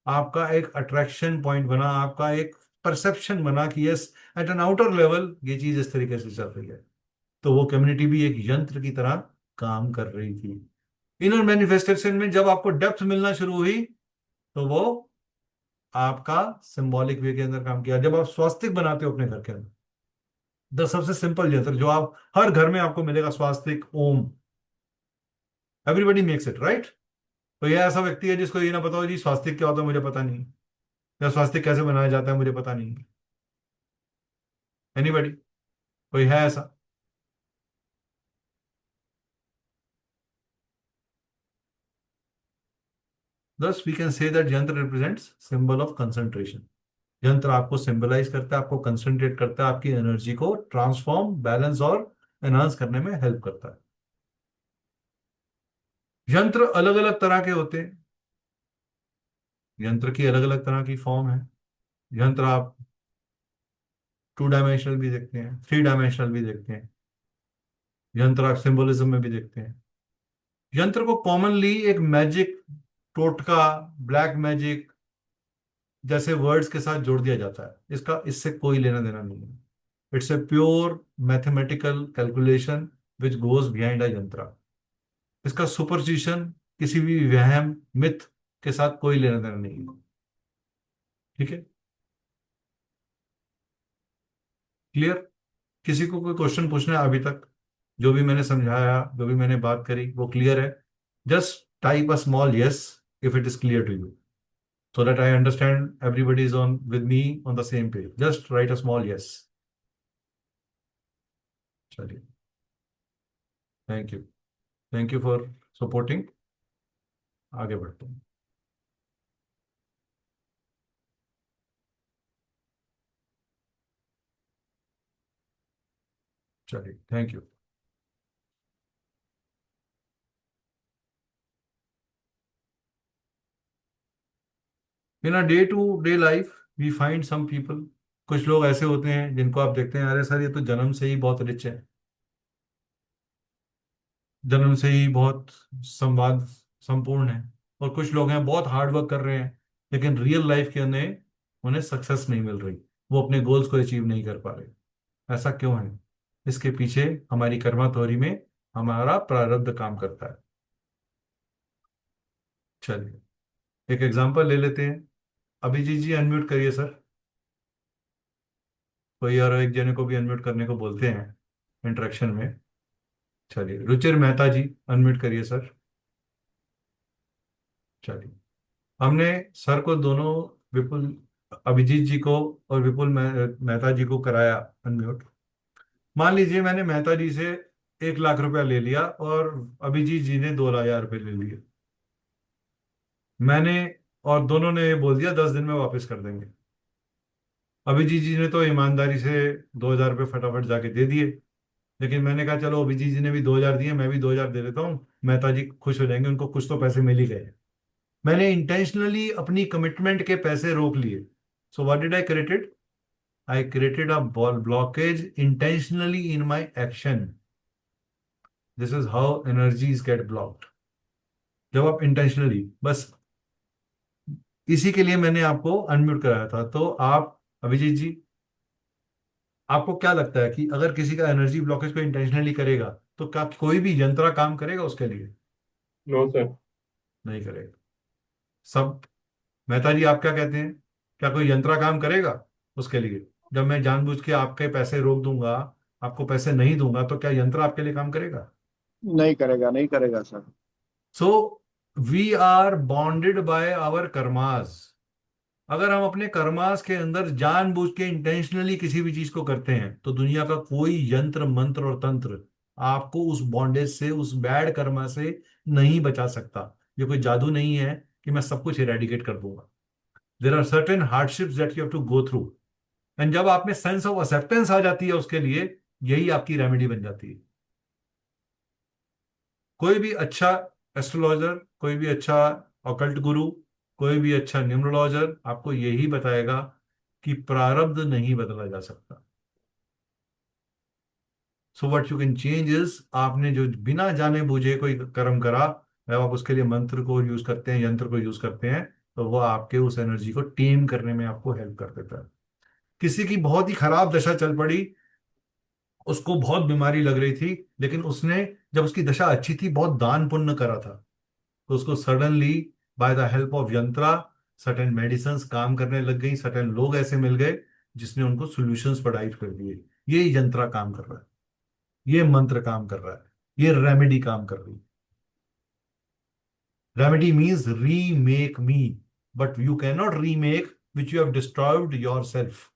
आपका एक अट्रैक्शन पॉइंट बना, आपका एक परसेप्शन बना कि yes, at an outer level ये चीज इस तरीके से चल रही है। तो वो कम्युनिटी भी एक यंत्र की तरह काम कर रही थी। इनर मैनिफेस्टेशन में जब आपको डेप्थ मिलना शुरू हुई, तो वो आपका सिंबॉलिक वे के अंदर काम किया। जब आप स्वास्तिक बनाते हो अपने घर के अंदर, द सबसे सिंपल यंत्र जो आप हर घर में आपको मिलेगा, स्वास्तिक ओम, एवरीबडी मेक्स इट राइट। तो यह ऐसा व्यक्ति है जिसको ये ना पता हो जी स्वास्तिक क्या होता है मुझे पता नहीं, या स्वास्तिक कैसे बनाया जाता है मुझे पता नहीं। एनीबडी, कोई है ऐसा? Thus we can say that यंत्र represents symbol of concentration। यंत्र आपको सिंबलाइज करता है, आपको कंसंट्रेट करता है, आपकी एनर्जी को ट्रांसफॉर्म, बैलेंस और एनहांस करने में हेल्प करता है। यंत्र अलग अलग तरह के होते हैं, यंत्र की अलग अलग तरह की फॉर्म है। यंत्र आप 2 डायमेंशनल भी देखते हैं, 3 डायमेंशनल भी देखते हैं, यंत्र आप सिंबलिज्म में भी देखते हैं। यंत्र को कॉमनली एक मैजिक, टोटका, ब्लैक मैजिक जैसे वर्ड्स के साथ जोड़ दिया जाता है। इसका इससे कोई लेना देना नहीं है। It's a pure mathematical calculation which goes behind a यंत्र। इसका सुपरस्टिशन, किसी भी वहम, मिथ के साथ कोई लेना देना नहीं है। ठीक है, क्लियर? किसी को कोई क्वेश्चन पूछना है अभी तक? जो भी मैंने समझाया, जो भी मैंने बात करी, वो क्लियर है? Just type a small yes if it is clear to you, so that I understand everybody is on with me on the same page. Just write a small yes. चलिए, thank you, thank you for supporting. आगे बढ़ते हैं। चलिए, thank you. In a day to day life we find some people, कुछ लोग ऐसे होते हैं जिनको आप देखते हैं, अरे सर ये तो जन्म से ही बहुत रिच है, जन्म से ही बहुत संवाद संपूर्ण है। और कुछ लोग हैं बहुत हार्ड वर्क कर रहे हैं, लेकिन रियल लाइफ के अंदर उन्हें सक्सेस नहीं मिल रही, वो अपने गोल्स को अचीव नहीं कर पा रहे। ऐसा क्यों है? इसके पीछे हमारी कर्मा थ्योरी में हमारा प्रारब्ध काम करता है। चलिए, एक एग्जांपल ले लेते हैं। अभिजीत जी अनम्यूट करिए सर। कोई और एक जने को भी अनम्यूट करने को बोलते हैं इंटरेक्शन में। चलिए, रुचिर मेहता जी अनम्यूट करिए सर। चलिए, हमने सर को दोनों, विपुल, अभिजीत जी को और विपुल मेहता जी को कराया अनम्यूट। मान लीजिए मैंने मेहता जी से 1 लाख रुपया ले लिया और अभिजीत जी ने 2 हजार रुपये ले लिए। मैंने और दोनों ने ये बोल दिया 10 दिन में वापस कर देंगे। अभिजीत जी ने तो ईमानदारी से 2 हजार रुपये फटाफट जाके दे दिए, लेकिन मैंने कहा चलो अभिजीत जी ने भी 2 हजार दिए, मैं भी 2 हजार दे देता हूँ, मेहता जी खुश हो जाएंगे, उनको कुछ तो पैसे मिल ही गए। मैंने इंटेंशनली अपनी कमिटमेंट के पैसे रोक लिए। So what did I created? I created a blockage intentionally in my action. This is how energies get blocked. जब आप इंटेंशनली, बस इसी के लिए मैंने आपको अनम्यूट कराया था। तो आप अभिजीत जी, आपको क्या लगता है कि अगर किसी का एनर्जी ब्लॉकेज को इंटेंशनली करेगा तो क्या कोई भी यंत्र काम करेगा उसके लिए? No sir. नहीं करेगा। सब, मेहता जी आप क्या कहते हैं? क्या कोई यंत्र काम करेगा उसके लिए? जब मैं जानबूझ के आपके पैसे रोक दूंगा, आपको पैसे नहीं दूंगा, तो क्या यंत्र आपके लिए काम करेगा? नहीं करेगा, नहीं करेगा sir. So we are bonded by our karmas. अगर हम अपने कर्मास के अंदर जानबूझ के इंटेंशनली किसी भी चीज को करते हैं, तो दुनिया का कोई यंत्र, मंत्र और तंत्र आपको उस बॉन्डेज से, उस बैड कर्मा से नहीं बचा सकता। ये कोई जादू नहीं है कि मैं सब कुछ इरेडिकेट कर दूंगा। There are certain hardships that you have to go through, and जब आप में सेंस ऑफ एक्सेप्टेंस आ जाती है उसके लिए, यही आपकी रेमेडी बन जाती है। कोई भी अच्छा एस्ट्रोलॉजर, कोई भी अच्छा ऑकल्ट गुरु, कोई भी अच्छा न्यूमरोलॉजर आपको यही बताएगा कि प्रारब्ध नहीं बदला जा सकता। So what you can change is, आपने जो बिना जाने बूझे कोई कर्म करा, जब आप उसके लिए मंत्र को यूज करते हैं, यंत्र को यूज करते हैं, तो वो आपके उस एनर्जी को टेम करने में आपको हेल्प कर देता है। किसी की बहुत ही खराब दशा चल पड़ी, उसको बहुत बीमारी लग रही थी, लेकिन उसने, जब उसकी दशा अच्छी थी, बहुत दान पुण्य करा था, तो उसको suddenly by the help of यंत्रा सर्टेन मेडिसिन काम करने लग गई, सर्टेन लोग ऐसे मिल गए जिसने उनको सॉल्यूशंस प्रोवाइड कर दिए। ये यंत्रा काम कर रहा है, ये मंत्र काम कर रहा है, ये रेमेडी काम कर रही है। Remedy means remake me, but you can not remake which you have destroyed your self.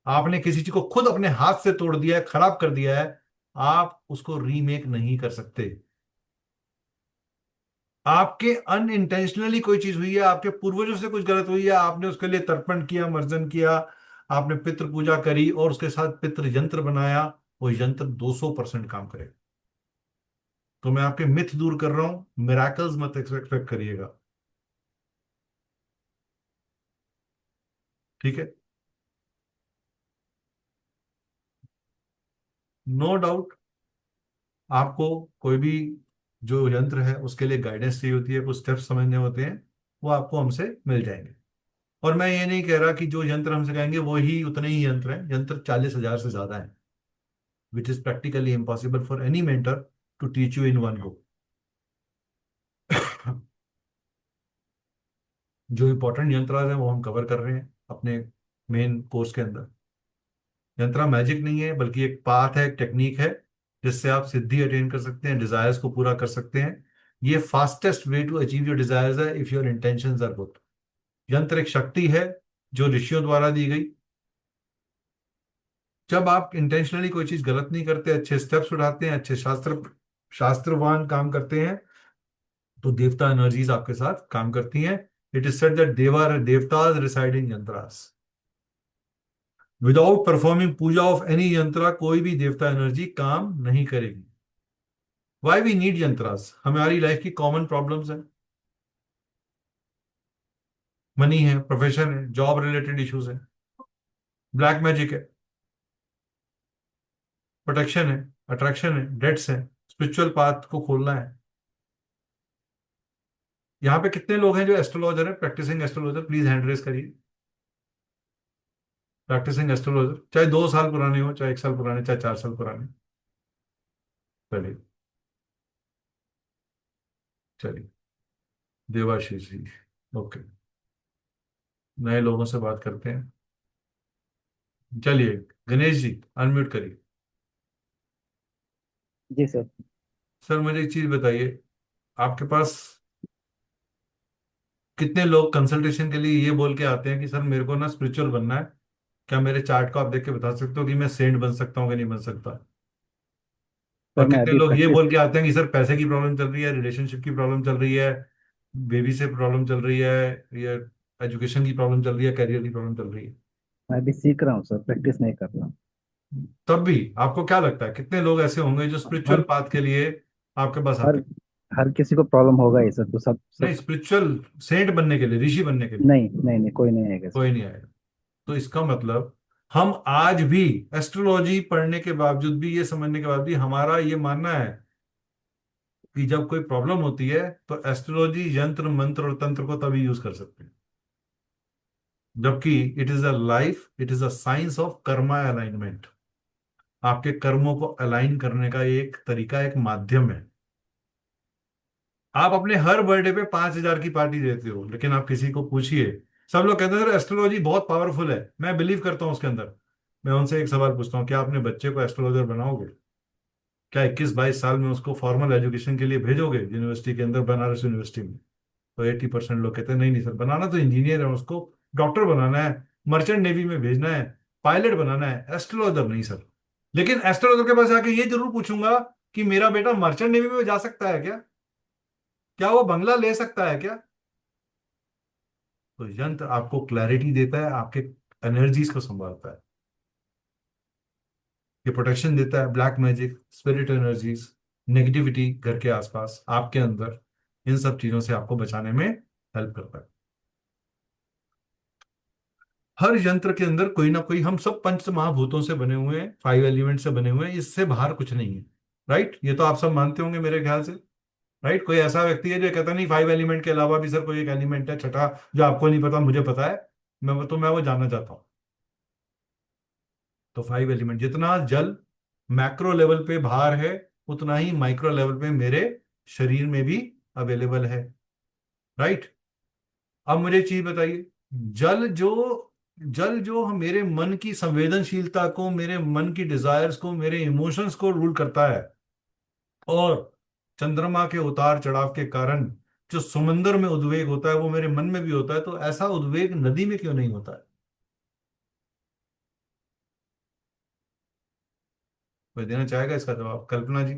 आपने किसी चीज को खुद अपने हाथ से तोड़ दिया है, खराब कर दिया है, आप उसको रीमेक नहीं कर सकते। आपके अनइंटेंशनली कोई चीज हुई है, आपके पूर्वजों से कुछ गलत हुई है, आपने उसके लिए तर्पण किया, मर्जन किया, आपने पितृ पूजा करी और उसके साथ पितृ यंत्र बनाया, वो यंत्र 200% काम करेगा। तो मैं आपके मिथ दूर कर रहा हूं, मिराकल्स मत एक्सपेक्ट करिएगा, ठीक है? नो डाउट आपको कोई भी जो यंत्र है उसके लिए गाइडेंस चाहिए होती है, कुछ स्टेप्स समझने होते हैं, वो आपको हमसे मिल जाएंगे। और मैं ये नहीं कह रहा कि जो यंत्र हम सिखाएंगे वो ही उतने ही यंत्र हैं, यंत्र 40,000 से ज्यादा हैं, which is practically impossible for any mentor to teach you in one go. जो इंपॉर्टेंट यंत्र हैं वो हम कवर कर रहे हैं अपने मेन कोर्स के अंदर। यंत्रा मैजिक नहीं है, बल्कि एक पाथ है, एक टेक्निक है, जिससे आप सिद्धि अटेन कर सकते हैं, डिजायर्स को पूरा कर सकते हैं। ये fastest way to achieve your desires है if your intentions are good. यंत्र एक शक्ति है जो ऋषियों द्वारा दी गई। जब आप इंटेंशनली कोई चीज गलत नहीं करते, अच्छे स्टेप्स उठाते हैं, अच्छे शास्त्रवान काम करते हैं, तो देवता एनर्जीज आपके साथ काम करती हैं। It is said that devatas reside in yantras. Without performing puja of any yantra, कोई भी देवता एनर्जी काम नहीं करेगी। Why we need yantras? हमारी लाइफ की कॉमन प्रॉब्लम्स है, मनी है, प्रोफेशन है, जॉब रिलेटेड इश्यूज है, ब्लैक मैजिक है, प्रोटेक्शन है, अट्रैक्शन है, डेट्स है, स्पिरिचुअल पाथ को खोलना है। यहाँ पे कितने लोग हैं जो एस्ट्रोलॉजर है, practising astrologer? Please hand raise करिए। प्रैक्टिसिंग एस्ट्रोलॉजर, चाहे 2 साल पुराने हो, चाहे 1 साल पुराने, चाहे 4 साल पुराने। चलिए चलिए, देवाशीष जी, ओके, नए लोगों से बात करते हैं। चलिए गणेश जी, अनम्यूट करिए। जी सर। सर मुझे एक चीज बताइए, आपके पास कितने लोग कंसल्टेशन के लिए ये बोल के आते हैं कि सर मेरे को ना स्पिरिचुअल बनना है, क्या मेरे चार्ट को आप देख के बता सकते हो कि मैं सेंट बन सकता हूँ कि नहीं बन सकता? सर और मैं कितने अभी लोग ये प्रैक्टिस। बोल के आते हैं कि सर पैसे की प्रॉब्लम चल रही है, रिलेशनशिप की प्रॉब्लम चल रही है, बेबी से प्रॉब्लम चल रही है, या एजुकेशन की प्रॉब्लम चल रही है, करियर की प्रॉब्लम चल रही है? मैं अभी सीख रहा हूँ सर, प्रैक्टिस नहीं कर रहा हूँ। तब भी आपको क्या लगता है कितने लोग ऐसे होंगे जो स्पिरिचुअल हर पाथ के लिए आपके पास हर आते हैं? हर किसी को प्रॉब्लम होगा ही सर, तो सब नहीं, सब। स्पिरिचुअल सेंट बनने के लिए, ऋषि बनने के लिए नहीं नहीं नहीं, कोई नहीं आएगा सर। कोई नहीं आएगा। तो इसका मतलब हम आज भी एस्ट्रोलॉजी पढ़ने के बावजूद भी, ये समझने के बाद भी, हमारा ये मानना है कि जब कोई प्रॉब्लम होती है तो एस्ट्रोलॉजी यंत्र मंत्र और तंत्र को तभी यूज कर सकते हैं, जबकि it is a science of Karma alignment. आपके कर्मों को अलाइन करने का एक तरीका, एक माध्यम है। आप अपने हर बर्थडे पे 5,000 की पार्टी देते हो, लेकिन आप किसी को पूछिए, सब लोग कहते हैं सर एस्ट्रोलॉजी बहुत पावरफुल है, मैं बिलीव करता हूं उसके अंदर। मैं उनसे एक सवाल पूछता हूँ, क्या अपने बच्चे को एस्ट्रोलॉजर बनाओगे? क्या 21-22 साल में उसको फॉर्मल एजुकेशन के लिए भेजोगे यूनिवर्सिटी के अंदर, बनारस यूनिवर्सिटी में? तो 80% लोग कहते हैं नहीं नहीं सर, बनाना तो इंजीनियर है, उसको डॉक्टर बनाना है, मर्चेंट नेवी में भेजना है, पायलट बनाना है, एस्ट्रोलॉजर नहीं सर। लेकिन एस्ट्रोलॉजर के पास जाके ये जरूर पूछूंगा कि मेरा बेटा मर्चेंट नेवी में जा सकता है क्या? क्या वो बंगला ले सकता है क्या? तो यंत्र आपको क्लैरिटी देता है, आपके एनर्जीज को संभालता है, ये प्रोटेक्शन देता है, black magic, spirit energies, negativity घर के आसपास, आपके अंदर, इन सब चीजों से आपको बचाने में हेल्प करता है। हर यंत्र के अंदर कोई ना कोई, हम सब पंच महाभूतों से बने हुए हैं, 5 एलिमेंट से बने हुए हैं, इससे बाहर कुछ नहीं है। राइट, ये तो आप सब मानते होंगे मेरे ख्याल से। राइट, कोई ऐसा व्यक्ति है जो कहता नहीं 5 एलिमेंट के अलावा भी सर कोई एक एलिमेंट है छठा जो आपको नहीं पता, मुझे पता है, मैं वो जानना चाहता हूँ। तो 5 एलिमेंट, जितना जल मैक्रो लेवल पे बाहर है, उतना ही माइक्रो लेवल पे मेरे शरीर में भी अवेलेबल है। राइट, अब मुझे एक चीज बताइए, जल जो जल जो मेरे मन की संवेदनशीलता को, मेरे मन की डिजायर्स को, मेरे इमोशंस को रूल करता है, और चंद्रमा के उतार चढ़ाव के कारण जो समुद्र में उद्वेग होता है वो मेरे मन में भी होता है, तो ऐसा उद्वेग नदी में क्यों नहीं होता है? कोई देना चाहेगा इसका जवाब? कल्पना जी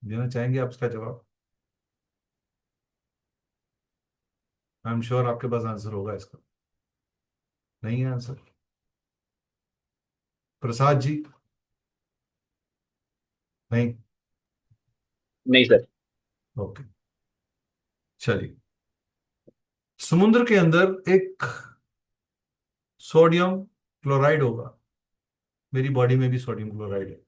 देना चाहेंगे आप इसका जवाब? आई एम श्योर आपके पास आंसर होगा इसका। नहीं है आंसर? प्रसाद जी? नहीं? नहीं सर। ओके, चलिए। समुद्र के अंदर एक सोडियम क्लोराइड होगा, मेरी बॉडी में भी सोडियम क्लोराइड है।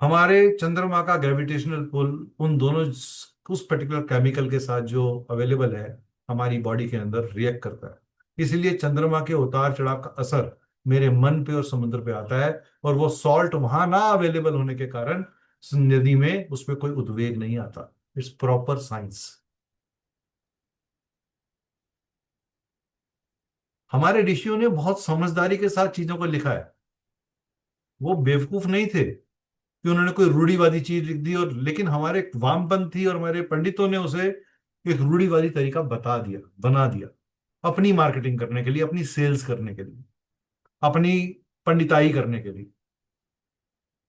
हमारे चंद्रमा का ग्रेविटेशनल पुल उन दोनों उस पर्टिकुलर केमिकल के साथ जो अवेलेबल है हमारी बॉडी के अंदर रिएक्ट करता है, इसीलिए चंद्रमा के उतार चढ़ाव का असर मेरे मन पे और समुद्र पे आता है, और वो सॉल्ट वहां ना अवेलेबल होने के कारण नदी में उस पर कोई उद्वेग नहीं आता। It's proper science. हमारे ऋषियों ने बहुत समझदारी के साथ चीजों को लिखा है, वो बेवकूफ नहीं थे कि उन्होंने कोई रूढ़िवादी चीज लिख दी, और लेकिन हमारे वामपंथी और हमारे पंडितों ने उसे एक रूढ़िवादी तरीका बना दिया, अपनी मार्केटिंग करने के लिए, अपनी सेल्स करने के लिए, अपनी पंडिताई करने के लिए।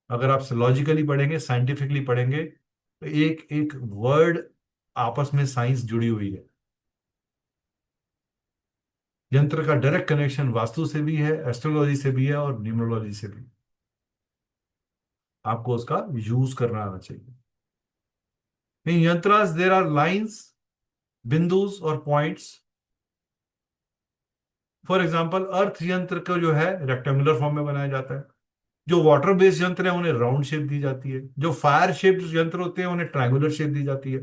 अगर आप लॉजिकली पढ़ेंगे, साइंटिफिकली पढ़ेंगे, तो एक एक वर्ड आपस में साइंस जुड़ी हुई है। यंत्र का डायरेक्ट कनेक्शन वास्तु से भी है, एस्ट्रोलॉजी से भी है, और न्यूमरोलॉजी से भी। आपको उसका यूज करना आना चाहिए। इन यंत्रास देर आर लाइंस, बिंदुस और पॉइंट्स। फॉर एग्जाम्पल अर्थ यंत्र का जो है रेक्टेंगुलर फॉर्म में बनाया जाता है, जो वाटर बेस्ड यंत्र है उन्हें राउंड शेप दी जाती है, जो फायर शेप्ड यंत्र होते हैं उन्हें ट्रायंगुलर शेप दी जाती है।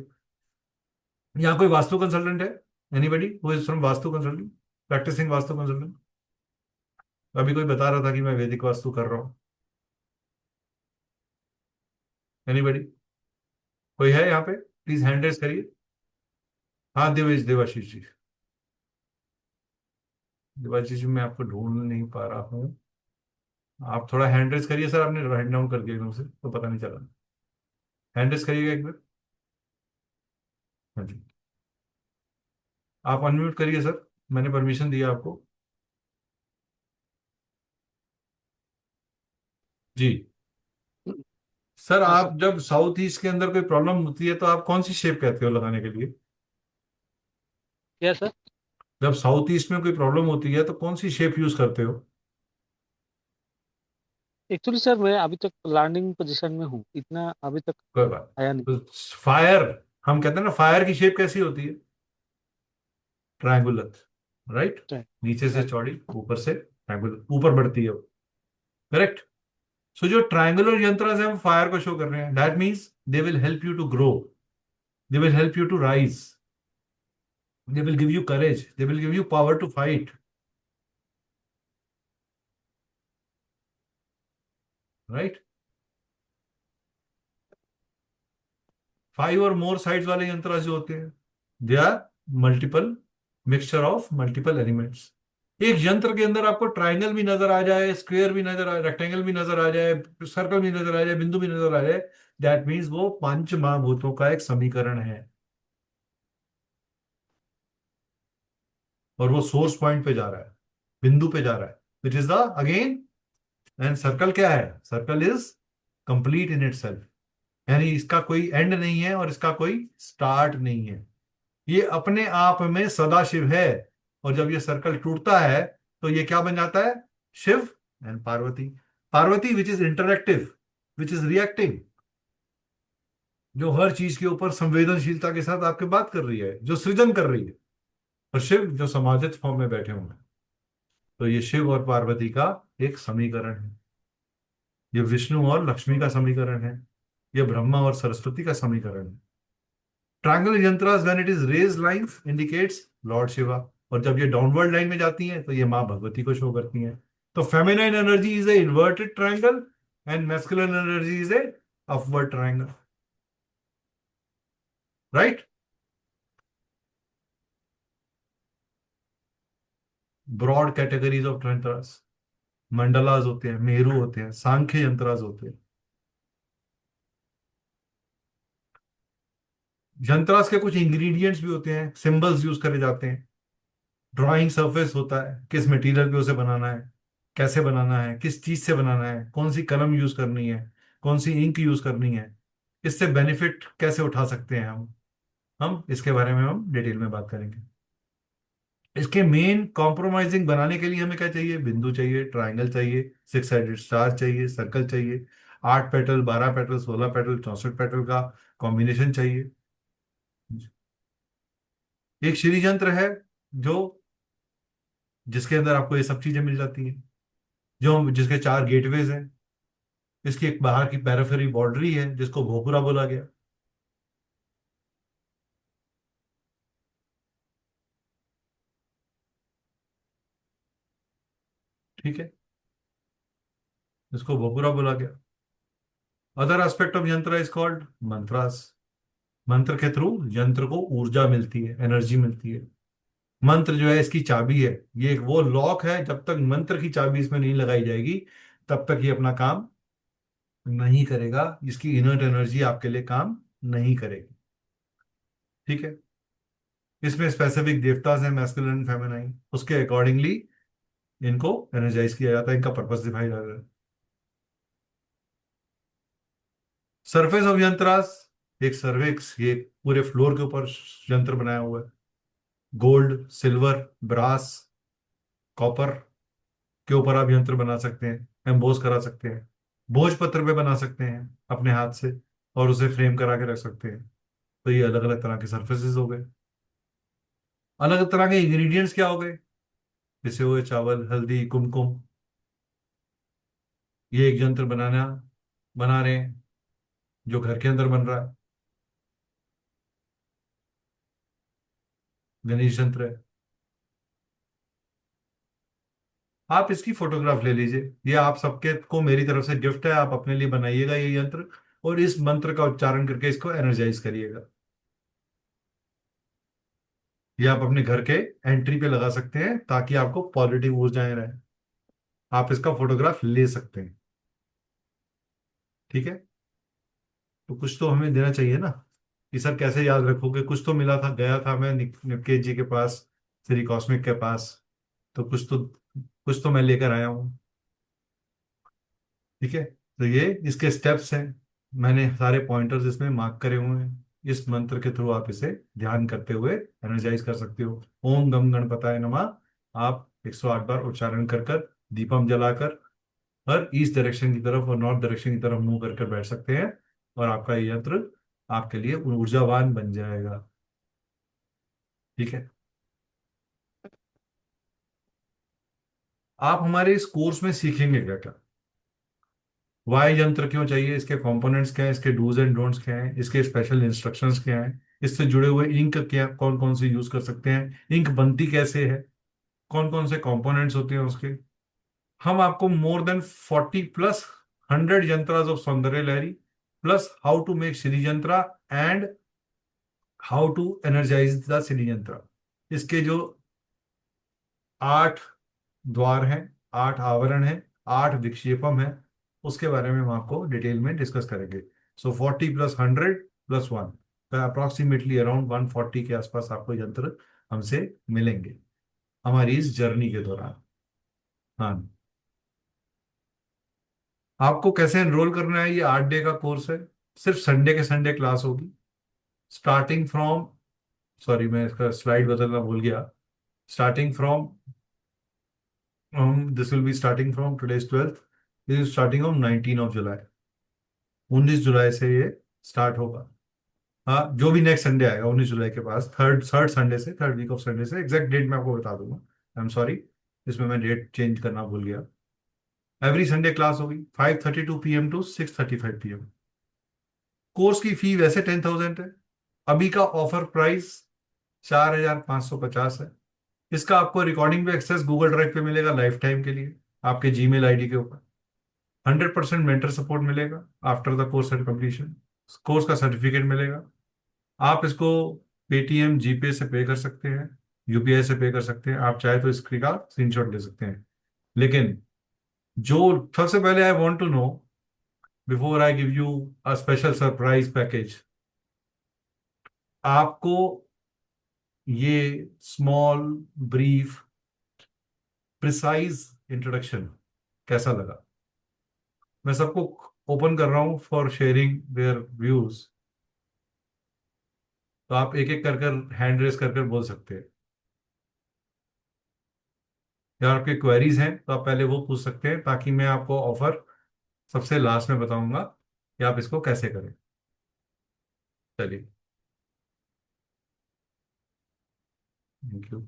यहाँ कोई वास्तु कंसल्टेंट है? Anybody who is from Vastu consulting, practising Vastu consultant? अभी कोई बता रहा था कि मैं वैदिक वास्तु कर रहा हूँ। एनीबडी? कोई है यहाँ पे? प्लीज हैंड रेज करिए। हाँ, देवाशीष जी। देवाशीष जी, मैं आपको ढूंढ नहीं पा रहा हूँ, आप थोड़ा हैंड रेज करिए सर। आपने राइट डाउन कर दिया एकदम से तो पता नहीं चला। हैंड रेज करिएगा एक बार। हाँ जी, आप अनम्यूट करिए सर, मैंने परमिशन दिया आपको। जी सर, हाँ आप सर। जब साउथ ईस्ट के अंदर कोई प्रॉब्लम होती है तो आप कौन सी शेप कहते हो लगाने के लिए? क्या सर? जब साउथ ईस्ट में कोई प्रॉब्लम होती है तो कौन सी शेप यूज करते हो? एक्चुअली सर मैं अभी तक लर्निंग पोजीशन में हूँ, इतना अभी तक कोई बात। आया नहीं। तो फायर, हम कहते हैं ना, फायर की शेप कैसी होती है? ट्रायंगुलर। राइट, नीचे से राइट। चौड़ी, ऊपर से ट्रायंगुलर, ऊपर बढ़ती है वो। करेक्ट। सो जो ट्रायंगुलर यंत्र है वो फायर को शो कर रहे हैं। That means they will help you to grow, they will help you to rise, they will give you courage, they will give you power to fight. Right? 5 और मोर sides वाले यंत्र जो होते हैं, they are multiple mixture of multiple elements. एक यंत्र के अंदर आपको ट्राइंगल भी नजर आ जाए, स्क्वायर भी नजर आए, रेक्टेंगल भी नजर आ जाए, सर्कल भी नजर आ जाए, बिंदु भी नजर आ जाए, दैट मीन्स वो पंच महाभूतों का एक समीकरण है, और वो सोर्स पॉइंट पे जा रहा है, बिंदु पे जा रहा है, which is the again. And circle क्या है? Circle is complete in itself, यानी इसका कोई एंड नहीं है और इसका कोई स्टार्ट नहीं है, ये अपने आप में सदाशिव है। और जब ये सर्कल टूटता है तो ये क्या बन जाता है? Shiva and Parvati. Parvati which is interactive, which is reacting, जो हर चीज के ऊपर संवेदनशीलता के साथ आपके बात कर रही है, जो सृजन कर रही है। और शिव जो समाजित फॉर्म में बैठे हुए हैं। तो ये शिव और पार्वती का एक समीकरण है, ये विष्णु और लक्ष्मी का समीकरण है, ये ब्रह्मा और सरस्वती का समीकरण है। Triangle yantras when it is raise lines indicates lord Shiva, और जब ये डाउनवर्ड लाइन में जाती हैं तो ये माँ भगवती को शो करती हैं। तो feminine energy is a inverted triangle and masculine energy is a upward triangle, right. Broad categories of yantras, mandalas होते हैं, मेरू होते हैं, सांख्य यंत्रास होते हैं। यंत्रास के कुछ इंग्रेडिएंट्स भी होते हैं, सिंबल्स यूज करे जाते हैं। ड्राइंग सरफेस होता है, किस मटेरियल पे उसे बनाना है, कैसे बनाना है, किस चीज से बनाना है, कौन सी कलम यूज करनी है, कौन सी इंक यूज करनी है, इससे बेनिफिट कैसे उठा सकते हैं हम इसके बारे में हम डिटेल में बात करेंगे। इसके मेन कॉम्प्रोमाइजिंग बनाने के लिए हमें क्या चाहिए? बिंदु चाहिए, ट्राइंगल चाहिए, सिक्स साइडेड स्टार चाहिए, सर्कल चाहिए, 8 पेटल, 12 पेटल, 16 पेटल, 64 पेटल का कॉम्बिनेशन चाहिए। एक श्री यंत्र है जो जिसके अंदर आपको ये सब चीजें मिल जाती हैं, जो जिसके 4 गेटवेज हैं। इसकी एक बाहर की पैराफेरी बाउंड्री है जिसको भोपुरा बोला गया। ठीक है, इसको भोपुरा बोला गया। अदर एस्पेक्ट ऑफ यंत्र इज कॉल्ड मंत्रास। मंत्र के थ्रू यंत्र को ऊर्जा मिलती है, एनर्जी मिलती है। मंत्र जो है इसकी चाबी है, ये एक वो लॉक है, जब तक मंत्र की चाबी इसमें नहीं लगाई जाएगी तब तक ये अपना काम नहीं करेगा, इसकी इनर्ट एनर्जी आपके लिए काम नहीं करेगी। ठीक है, इसमें स्पेसिफिक देवतास हैं, मैस्कुलिन फेमिनाइन, उसके अकॉर्डिंगली इनको एनर्जाइज किया जाता है, इनका पर्पस दिखाया जाता है। सरफेस ऑफ यंत्रास, एक सर्विक्स, ये पूरे फ्लोर के ऊपर यंत्र बनाया हुआ है। गोल्ड, सिल्वर, ब्रास, कॉपर के ऊपर आप यंत्र बना सकते हैं, एम्बोस करा सकते हैं, भोजपत्र पे बना सकते हैं अपने हाथ से, और उसे फ्रेम करा के रख सकते हैं। तो ये अलग अलग तरह के सर्फेसेस हो गए। अलग अलग तरह के इंग्रेडिएंट्स क्या हो गए? जैसे हुए चावल, हल्दी, कुमकुम। ये एक यंत्र बना रहे हैं जो घर के अंदर बन रहा है, गणेश यंत्र है। आप इसकी फोटोग्राफ ले लीजिए, ये आप सबके को मेरी तरफ से गिफ्ट है, आप अपने लिए बनाइएगा ये यंत्र, और इस मंत्र का उच्चारण करके इसको एनर्जाइज करिएगा। ये आप अपने घर के एंट्री पे लगा सकते हैं ताकि आपको पॉजिटिव ऊर्जाएं रहे। आप इसका फोटोग्राफ ले सकते हैं। ठीक है, तो कुछ तो हमें देना चाहिए ना कि सर कैसे याद रखोगे। कुछ तो मिला था, गया था मैं निकेत जी के पास, श्री कॉस्मिक के पास, तो कुछ तो मैं लेकर आया हूँ। ठीक है, तो ये इसके स्टेप्स हैं, मैंने सारे पॉइंटर्स इसमें मार्क करे हुए हैं। इस मंत्र के थ्रू आप इसे ध्यान करते हुए एनर्जाइज कर सकते हो। ओम गम गणपताय नमः आप 108 बार उच्चारण कर कर, दीपम जलाकर, हर ईस्ट डायरेक्शन की तरफ और नॉर्थ डायरेक्शन की तरफ मुंह कर बैठ सकते हैं, और आपका ये यंत्र आपके लिए ऊर्जावान बन जाएगा। ठीक है, आप हमारे इस कोर्स में सीखेंगे क्या क्या, वाय यंत्र क्यों चाहिए, इसके कंपोनेंट्स क्या हैं, इसके डूज एंड डोंट्स क्या हैं, इसके स्पेशल इंस्ट्रक्शंस क्या हैं, इससे जुड़े हुए इंक क्या कौन कौन से यूज कर सकते हैं, इंक बनती कैसे है, कौन कौन से कंपोनेंट्स होते हैं उसके। हम आपको more than 40 plus 100 yantras of Saundarya Lahari, plus how to make Shri yantra and how to energise the Shri yantra, इसके जो 8 द्वार हैं, 8 आवरण हैं, 8 विक्षेपम है, उसके बारे में हम आपको डिटेल में डिस्कस करेंगे। सो 40 प्लस 100 प्लस 1, तो अप्रोक्सीमेटली अराउंड 140 के आसपास आपको यंत्र हमसे मिलेंगे हमारी इस जर्नी के दौरान। हाँ, आपको कैसे एनरोल करना है? ये 8 डे का कोर्स है, सिर्फ संडे के संडे क्लास होगी, स्टार्टिंग फ्रॉम, सॉरी मैं इसका स्लाइड बदलना भूल गया, starting from this will be starting from today's 12th, this is starting on 19 जुलाई, 19 जुलाई से ये स्टार्ट होगा। हाँ, जो भी नेक्स्ट संडे आएगा 19 जुलाई के पास, थर्ड थर्ड संडे से, थर्ड वीक ऑफ संडे से, एग्जैक्ट डेट मैं आपको बता दूंगा, आई एम सॉरी, इसमें मैं डेट चेंज करना भूल गया। एवरी संडे क्लास होगी 5:32 PM टू 6:35 PM। कोर्स की फी वैसे 10,000 है। अभी का ऑफर प्राइस 4,550 है। इसका आपको रिकॉर्डिंग पे एक्सेस गूगल ड्राइव पे मिलेगा लाइफ टाइम के लिए, आपके जीमेल आईडी के ऊपर। 100% मेंटर सपोर्ट मिलेगा after the course and completion. Course का सर्टिफिकेट मिलेगा। आप इसको पेटीएम जीपे से पे कर सकते हैं, यूपीआई से पे कर सकते हैं। आप चाहे तो इसका स्क्रीनशॉट ले सकते हैं। लेकिन जो सबसे पहले I want to know before I give you a special surprise package, आपको ये स्मॉल ब्रीफ प्रिसाइज इंट्रोडक्शन कैसा लगा? मैं सबको ओपन कर रहा हूं फॉर शेयरिंग देयर व्यूज। तो आप एक एक कर कर हैंड रेस कर कर बोल सकते हैं, या आपके क्वेरीज हैं तो आप पहले वो पूछ सकते हैं, ताकि मैं आपको ऑफर सबसे लास्ट में बताऊंगा कि आप इसको कैसे करें। चलिए, थैंक यू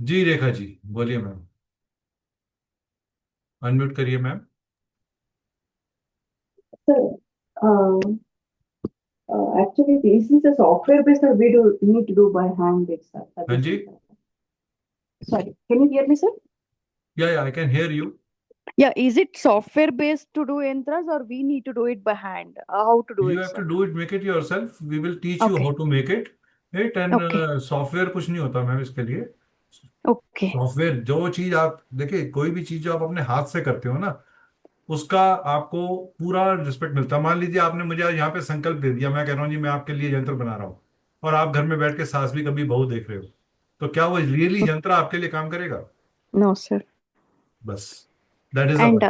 जी। रेखा जी बोलिए मैम, अनम्यूट करिए ma'am. Sir, actually, this is a software based or we do need to do by hand itself. हाँ जी, Sorry, can you hear me, sir? या I can hear you. Yeah, is it software based to do yantras or we need to do it by hand? How to do You it, have to sir? do it, make it yourself. We will teach you Okay. how to make it. And Okay. Software कुछ नहीं होता ma'am इसके लिए। Okay. Software जो चीज आप देखिए, कोई भी चीज जो आप अपने हाथ से करते हो ना, उसका आपको पूरा रिस्पेक्ट मिलता है। मान लीजिए आपने मुझे आज यहाँ पे संकल्प दे दिया, मैं कह रहा हूँ जी मैं आपके लिए यंत्र बना रहा हूँ, और आप घर में बैठ के सास भी कभी बहू देख रहे हो, तो क्या वो रियली यंत्र आपके लिए काम करेगा? No, sir. बस that is And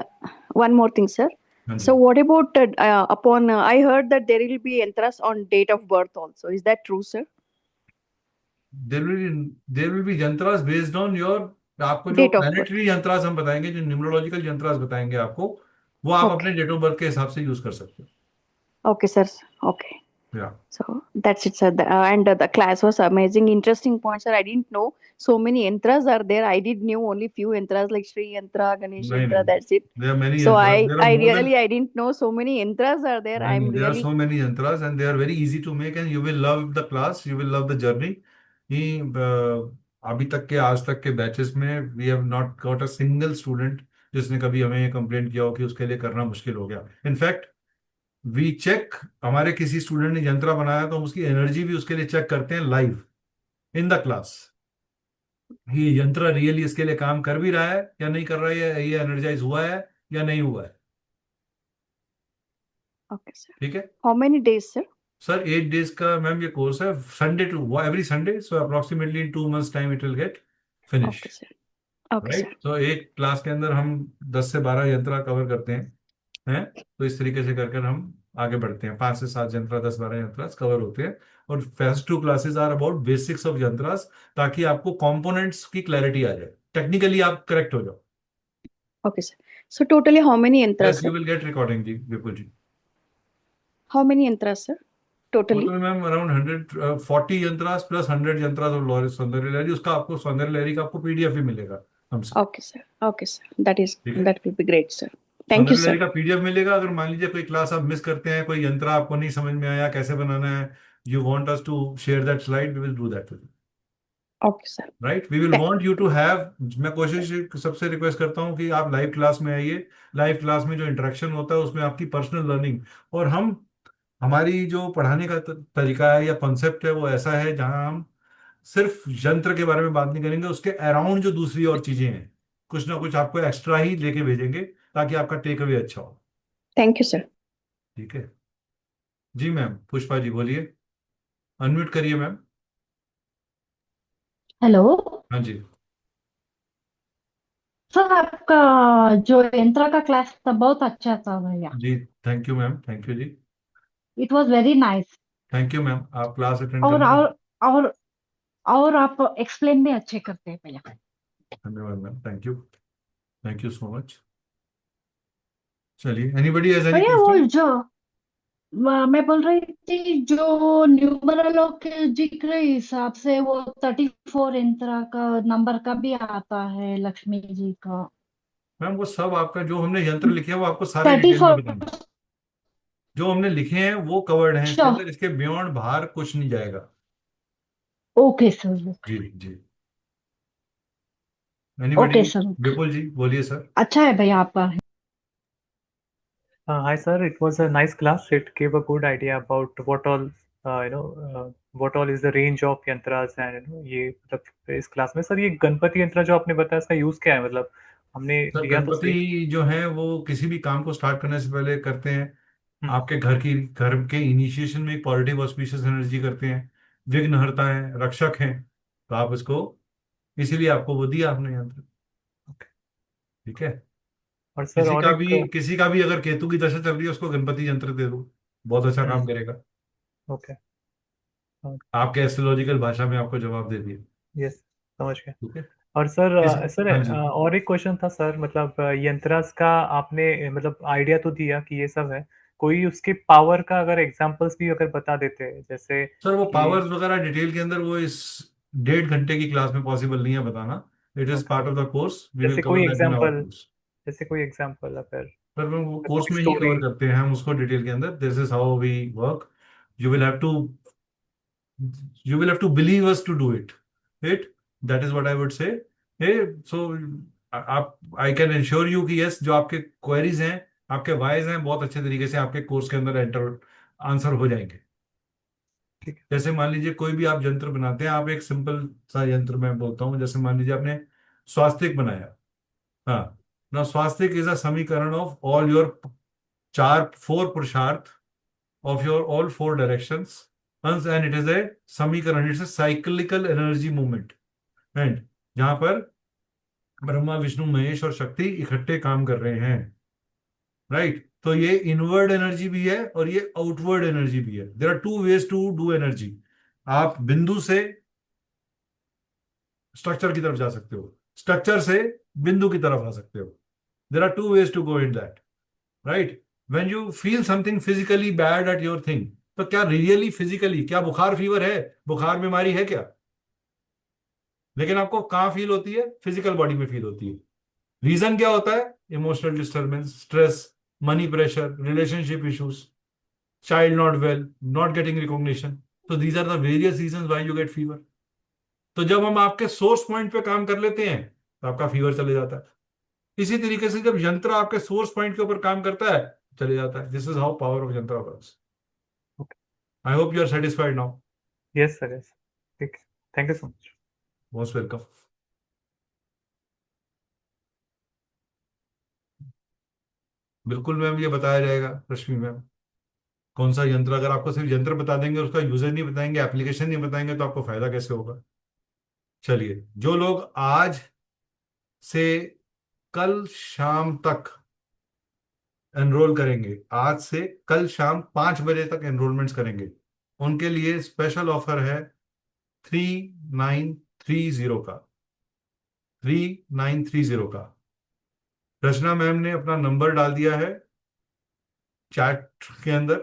one more thing, sir. हाँ So जी, what about I heard that there will be yantras on date of birth also. Is that true, sir? There will be yantras based on your, आपको जो Date of birth. Planetary yantras हम बताएंगे, जो numerological यंत्रास बताएंगे आपको, वो आप अपने Okay. डेट ऑफ बर्थ के हिसाब से यूज कर सकते Okay, sir. Okay. हो। या So that's it, sir. And the class was amazing, interesting points, sir. I didn't know so many yantras are there. I did knew only few yantras like Sri Yantra, Ganesh नहीं Yantra. नहीं, That's it. There are many So yantras, there are I more than, really I didn't know so many yantras are there. नहीं I'm नहीं, there are really so many yantras and they are very easy to make and you will love the class, you will love the journey. ही अभी तक के, आज तक के batches में we have not got a single student जिसने कभी हमें ये कंप्लेंट किया हो कि उसके लिए करना मुश्किल हो गया। इनफैक्ट वी चेक, हमारे किसी स्टूडेंट ने यंत्र बनाया तो हम उसकी एनर्जी भी उसके लिए चेक करते हैं लाइव इन द क्लास। ये यंत्र रियली इसके लिए काम कर भी रहा है या नहीं कर रहा है, ये एनर्जाइज हुआ है या नहीं हुआ है। okay, sir. ठीक है How many days, sir? Sir, 8 days का मैम ये कोर्स है, Sunday to every Sunday, so approximately in 2 months time it will get finished. Okay, sir. Okay, sir. Right, तो एक क्लास के अंदर हम 10 से 12 यंत्र कवर करते हैं। तो इस तरीके से कर कर हम आगे बढ़ते हैं। 5 से 7 यंत्र, 10-12 यंत्रास कवर होते हैं। और first 2 classes are about basics of yantras, ताकि आपको कंपोनेंट्स की क्लैरिटी आ जाए, टेक्निकली आप करेक्ट हो जाओ। Okay, sir. So totally how many yantras, yes, sir? You will get recording जी, Vipul ji. How many yantras, sir? Totally? Total ma'am around 140 yantras plus 100 yantras और लॉरी सौंदर्य लहरी, उसका आपको सौंदर्य लहरी का आपको पीडीएफ भी मिलेगा हमसे। Okay, sir. Okay, sir. ठीक है, That will be great, sir. Thank you, सौंदर्य sir. लहरी का पीडीएफ मिलेगा। अगर मान लीजिए कोई क्लास आप मिस करते हैं, कोई यंत्र आपको नहीं समझ में आया कैसे बनाना है, you want us to share that slide, we will do that with you. Okay, sir. Right, we will want you to have, मैं कोशिश सबसे रिक्वेस्ट करता हूँ कि आप लाइव क्लास में आइए। लाइव क्लास में जो इंटरेक्शन होता है उसमें आपकी पर्सनल लर्निंग, और हमारी जो पढ़ाने का तरीका है या कॉन्सेप्ट है वो ऐसा है जहां हम सिर्फ यंत्र के बारे में बात नहीं करेंगे, उसके अराउंड जो दूसरी और चीजें हैं, कुछ ना कुछ आपको एक्स्ट्रा ही लेके भेजेंगे, ताकि आपका टेक अवे अच्छा हो। Thank you, sir. ठीक है जी मैम। पुष्पा जी बोलिए, अनम्यूट करिए मैम। हेलो हाँ जी, सर, आपका जो यंत्र का क्लास था बहुत अच्छा था भैया। जी thank you ma'am, thank you जी, it was very nice. Thank you ma'am. आप क्लास अटेंड और करना। और और और आप एक्सप्लेन भी अच्छे करते हैं भैया। धन्यवाद ma'am, thank you so much. चलिए, एनीबडी हैज एनी भैया वो क्वेश्चन? जो मैं बोल रही थी जो न्यूमरोलॉजी के हिसाब से वो 34 इंत्रा का नंबर का भी आता है लक्ष्मी जी का। मैम वो सब आपका जो हमने यंत्र लिखे हैं वो आपको सारे थर्टी डिटेल में फोर बताएंगे। जो हमने लिखे हैं वो कवर्ड हैं इसके श्योर। अंदर, इसके बियॉन्ड बाहर कुछ नहीं जाएगा। Okay sir. जी जी। Anybody? Okay sir. Vipul ji बोलिए सर। अच्छा है भैया आपका। Hi, sir. It was a nice class. It gave a good idea about what all, what all is the range of yantras and ये मतलब इस क्लास में सर ये गणपति यंत्र जो आपने बताया इसका यूज क्या है, मतलब हमने सर लिया तो गणपति सही। जो है वो किसी भी काम को स्टार्ट करने से पहले करते हैं। हम्म। आपके घर के इनिशिएशन में एक पॉजिटिव ऑस्पिशियस एनर्जी करते हैं, विघ्नहर्ता है, रक्षक हैं। तो आप इसको, इसीलिए आपको वो दिया हमने यंत्र। ठीक है। और सर और एक। किसी का भी अगर केतु की दशा चल रही है उसको गणपति यंत्र दे दो, बहुत अच्छा काम करेगा। ओके। आपके एस्ट्रोलॉजिकल भाषा में आपको जवाब दे दिया। यस, समझ गया। ठीक है। और सर हाँ जी। और एक क्वेश्चन था सर, मतलब यंत्रास का आपने मतलब आइडिया तो दिया कि ये सब है, कोई उसके पावर का अगर एग्जांपल्स भी अगर बता देते हैं जैसे सर वो कि। पावर्स वगैरह डिटेल के अंदर वो इस 1.5 घंटे की क्लास में पॉसिबल नहीं है बताना। It is okay, part of the course, we will जैसे कवर कोई that in our example, course. जैसे कोई एग्जांपल अगर पर वो कोर्स कोई में ही स्टोरी। कवर करते हैं हम उसको डिटेल के अंदर। This is how we work. You will have to you will have to believe us to do it that is what I would say. So आप, आई कैन इंश्योर यू कि yes, जो आपके queries हैं, आपके wise हैं, बहुत अच्छे तरीके से आपके कोर्स के अंदर एंटर आंसर हो जाएंगे। ठीक है। जैसे मान लीजिए कोई भी आप यंत्र बनाते हैं, आप एक सिंपल सा यंत्र मैं बोलता हूँ, जैसे मान लीजिए आपने स्वास्तिक बनाया। हाँ, ना स्वास्तिक इज अ समीकरण ऑफ ऑल योर चार फोर पुरुषार्थ of your all four directions, and it is a समीकरण, it's a cyclical energy movement, and जहां पर ब्रह्मा विष्णु महेश और शक्ति इकट्ठे काम कर रहे हैं। राइट। तो ये इनवर्ड एनर्जी भी है और ये आउटवर्ड एनर्जी भी है। There are two ways to do energy. आप बिंदु से स्ट्रक्चर की तरफ जा सकते हो, स्ट्रक्चर से बिंदु की तरफ आ सकते हो। There are two ways to go in that. Right. When you feel something physically bad at your thing, तो क्या रियली फिजिकली क्या बुखार फीवर है, बुखार बीमारी है क्या? लेकिन आपको कहाँ फील होती है? फिजिकल बॉडी में फील होती है। रीजन क्या होता है? Emotional disturbance, stress, money pressure, relationship issues, child not well, not getting recognition. तो these are the various reason why you get fever. तो जब हम आपके सोर्स पॉइंट पे काम कर लेते हैं तो आपका फीवर चले जाता है। इसी तरीके से जब यंत्र आपके सोर्स पॉइंट के ऊपर काम करता है, चले जाता है। This is how power of yantra works. I hope you are satisfied now. Yes sir, yes. ठीक है, thank you so much. Most welcome. बिल्कुल मैम, ये बताया जाएगा रश्मि मैम। कौन सा यंत्र, अगर आपको सिर्फ यंत्र बता देंगे, उसका यूजर नहीं बताएंगे, एप्लीकेशन नहीं बताएंगे, तो आपको फायदा कैसे होगा? चलिए, जो लोग आज से कल शाम तक एनरोल करेंगे, आज से कल शाम 5 बजे तक एनरोलमेंट्स करेंगे, उनके लिए स्पेशल ऑफर है 3930 का। 3930 का। रचना मैम ने अपना नंबर डाल दिया है चैट के अंदर,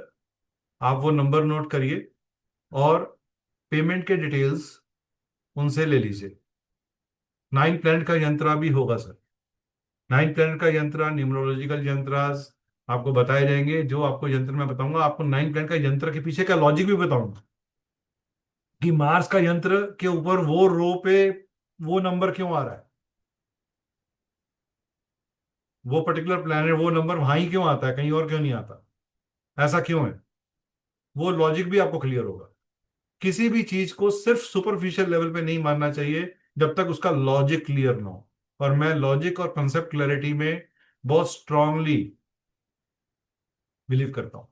आप वो नंबर नोट करिए और पेमेंट के डिटेल्स उनसे ले लीजिए। 9 प्लैनेट का यंत्र भी होगा सर। 9 प्लैनेट का यंत्र, न्यूमरोलॉजिकल यंत्र आपको बताए जाएंगे। जो आपको यंत्र मैं बताऊंगा, आपको 9 प्लैनेट का यंत्र के पीछे का लॉजिक भी बताऊंगा कि मार्स का यंत्र के ऊपर वो रो पे वो नंबर क्यों आ रहा है, वो पर्टिकुलर प्लैनेट वो नंबर वहां ही क्यों आता है, कहीं और क्यों नहीं आता, ऐसा क्यों है, वो लॉजिक भी आपको क्लियर होगा। किसी भी चीज को सिर्फ सुपरफिशियल लेवल पे नहीं मानना चाहिए जब तक उसका लॉजिक क्लियर ना हो। और मैं लॉजिक और कंसेप्ट क्लैरिटी में बहुत स्ट्रांगली बिलीव करता हूं।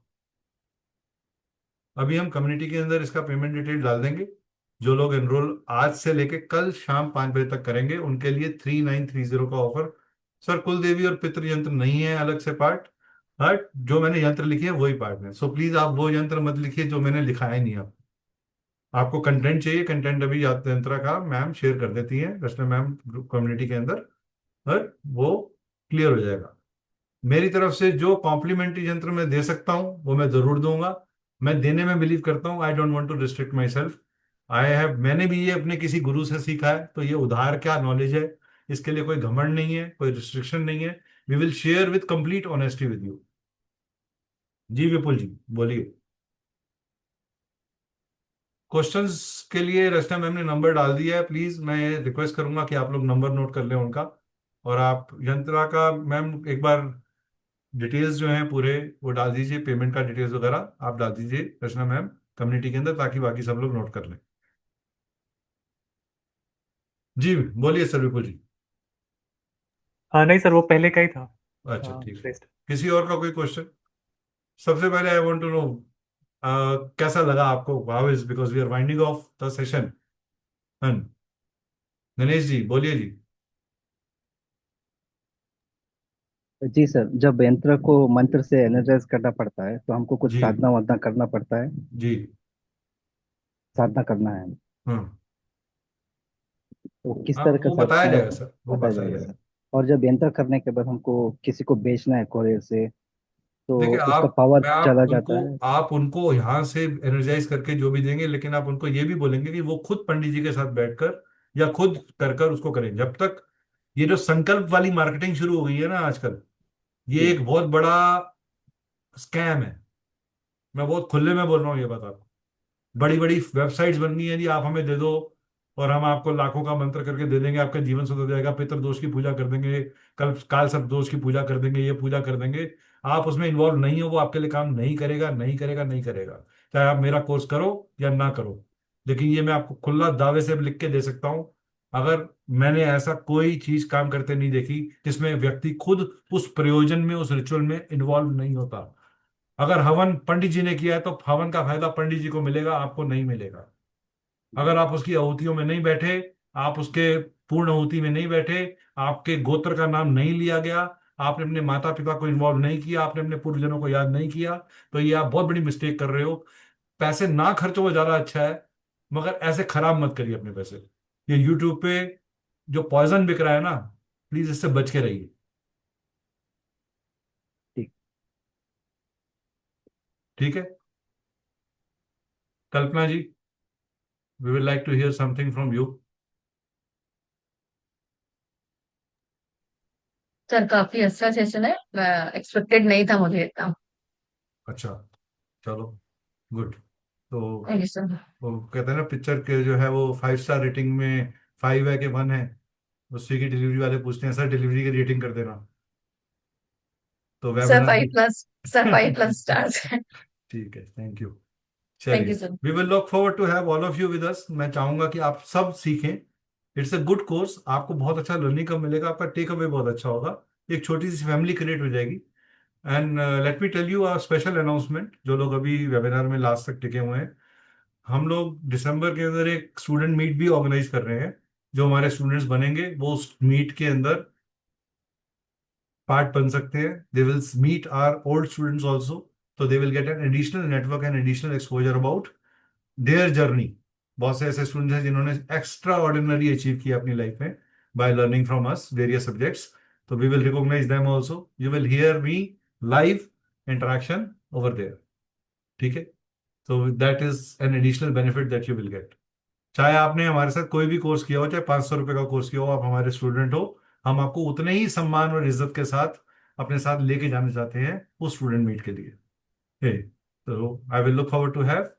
अभी हम कम्युनिटी के अंदर इसका पेमेंट डिटेल डाल देंगे। जो लोग एनरोल आज से लेके कल शाम 5 बजे तक करेंगे, उनके लिए 3930 का ऑफर। सर कुल देवी और पितृ यंत्र नहीं है अलग से पार्ट, बट जो मैंने यंत्र लिखे हैं वही पार्ट है। सो प्लीज आप वो यंत्र मत लिखिए जो मैंने लिखाया ही नहीं। आपको कंटेंट चाहिए, कंटेंट अभी यंत्र का मैम शेयर कर देती हैं, रचना मैम कम्युनिटी के अंदर, और वो क्लियर हो जाएगा। मेरी तरफ से जो कॉम्प्लीमेंट्री यंत्र मैं दे सकता हूँ वो मैं जरूर दूंगा। मैं देने में बिलीव करता हूँ। I don't want to restrict myself. मैंने भी ये अपने किसी गुरु से सीखा है, तो ये उधार क्या नॉलेज है, इसके लिए कोई घमंड नहीं है, कोई रिस्ट्रिक्शन नहीं है। We will share with complete honesty with you. जी विपुल जी बोलिए। क्वेश्चंस के लिए रचना मैम ने नंबर डाल दिया है। प्लीज मैं रिक्वेस्ट करूंगा कि आप लोग नंबर नोट कर लें उनका। और आप यंत्रा का मैम एक बार डिटेल्स जो हैं पूरे वो डाल दीजिए, पेमेंट का डिटेल्स वगैरह आप डाल दीजिए रचना मैम कम्युनिटी के अंदर, ताकि बाकी सब लोग नोट कर लें। जी बोलिए सर विपुल जी। हाँ नहीं सर, वो पहले का ही था। अच्छा ठीक है। बेस्ट। किसी और का कोई क्वेश्चन? सबसे पहले आई वांट टू नो कैसा लगा आपको, how is, because we are winding off the session. Ganesh ji बोलिए जी। जी सर, जब यंत्र को मंत्र से एनर्जाइज करना पड़ता है तो हमको कुछ जी साधना वाधना करना पड़ता है, जी। साधना करना है। हाँ तो किस हाँ तरह का वो बताया साधना जाएगा सर, वो बताया बताया जाएगा जाएगा। सर? और जब यंत्र करने के बाद हमको किसी को बेचना है कोरियर से, तो देखिए उसका आप पावर मैं आप चला उनको जाता है। आप उनको यहाँ से एनर्जाइज करके जो भी देंगे, लेकिन आप उनको ये भी बोलेंगे कि वो खुद पंडित जी के साथ बैठकर या खुद कर कर उसको करें। जब तक ये जो संकल्प वाली मार्केटिंग शुरू हो गई है ना आजकल, ये जी एक बहुत बड़ा स्कैम है। मैं बहुत खुले में बोल रहा हूँ ये बात आपको। बड़ी बड़ी वेबसाइट्स बन गई हैं जी, आप हमें दे दो और हम आपको लाखों का मंत्र करके दे देंगे, आपका जीवन सुधर जाएगा, पितृ दोष की पूजा कर देंगे, कल काल सर्प दोष की पूजा कर देंगे, ये पूजा कर देंगे। आप उसमें इन्वॉल्व नहीं हो, वो आपके लिए काम नहीं करेगा, नहीं करेगा, नहीं करेगा। चाहे आप मेरा कोर्स करो या ना करो। लेकिन ये मैं आपको खुला दावे से लिख के दे सकता हूँ, अगर मैंने ऐसा कोई चीज काम करते नहीं देखी जिसमें व्यक्ति खुद उस प्रयोजन में, उस रिचुअल में इन्वॉल्व नहीं होता। अगर हवन पंडित जी ने किया है तो हवन का फायदा पंडित जी को मिलेगा, आपको नहीं मिलेगा। अगर आप उसकी आहुतियों में नहीं बैठे, आप उसके पूर्ण आहुति में नहीं बैठे, आपके गोत्र का नाम नहीं लिया गया, आपने अपने माता पिता को इन्वॉल्व नहीं किया, आपने अपने पूर्वजनों को याद नहीं किया, तो ये आप बहुत बड़ी मिस्टेक कर रहे हो। पैसे ना खर्चो वो ज्यादा अच्छा है, मगर ऐसे खराब मत करिए अपने पैसे। ये यूट्यूब पे जो पॉइजन बिक रहा है ना, प्लीज इससे बच के रहिए। ठीक। ठीक है। Kalpana ji, we will like to hear something from you. Sir काफी अच्छा सेशन है, एक्सपेक्टेड नहीं था मुझे इतना। अच्छा चलो, गुड। तो थैंक यू सर। वो कहते हैं ना पिक्चर के जो है वो 5 स्टार रेटिंग में 5 है कि 1 है, उसी की डिलीवरी वाले पूछते हैं सर डिलीवरी की रेटिंग कर देना। तो सर वेबिनार की 5+, सर 5+ स्टार्स। ठीक है, थैंक यू। थैंक यू चलिए, sir. We will look forward to have all of you with us. मैं चाहूंगा कि आप सब सीखें। इट्स अ गुड कोर्स, आपको बहुत अच्छा लर्निंग का मिलेगा, आपका टेक अवे बहुत अच्छा होगा, एक छोटी सी फैमिली क्रिएट हो जाएगी। And let me tell you a special announcement, जो लोग अभी वेबिनार में लास्ट तक टिके हुए हैं, हम लोग दिसंबर के अंदर एक स्टूडेंट मीट भी ऑर्गेनाइज कर रहे हैं। जो हमारे स्टूडेंट्स बनेंगे वो उस मीट के अंदर पार्ट बन सकते हैं। They will meet our old students also, तो they will get an additional network and additional exposure about their journey. बहुत से ऐसे स्टूडेंट्स हैं जिन्होंने एक्स्ट्रा ऑर्डिनरी अचीव किया अपनी लाइफ में by learning from us various subjects. तो we will recognise them also, you will hear me live interaction over there. ठीक है। तो that is an additional benefit that you will get. चाहे आपने हमारे साथ कोई भी कोर्स किया हो, चाहे 500 रुपए का कोर्स किया हो, आप हमारे स्टूडेंट हो, हम आपको उतने ही सम्मान और इज्जत के साथ अपने साथ लेके जाना चाहते हैं उस स्टूडेंट मीट के लिए। हे, तो I will look forward to have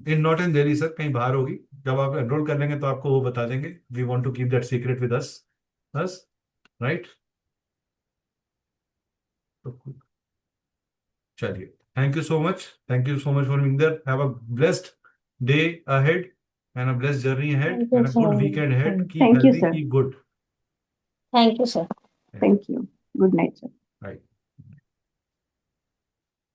in not in Delhi sir, कहीं बाहर होगी। जब आप एनरोल कर लेंगे तो आपको वो बता देंगे। We want to keep that secret with us, बस, राइट। तो चलिए, thank you so much, thank you so much for being there. Have a blessed day ahead and a blessed journey ahead Thank you, and a sir. good weekend ahead. Keep Thank you, healthy, sir. keep good. Thank you, sir. Thank you. Thank you. Good night, sir. Right.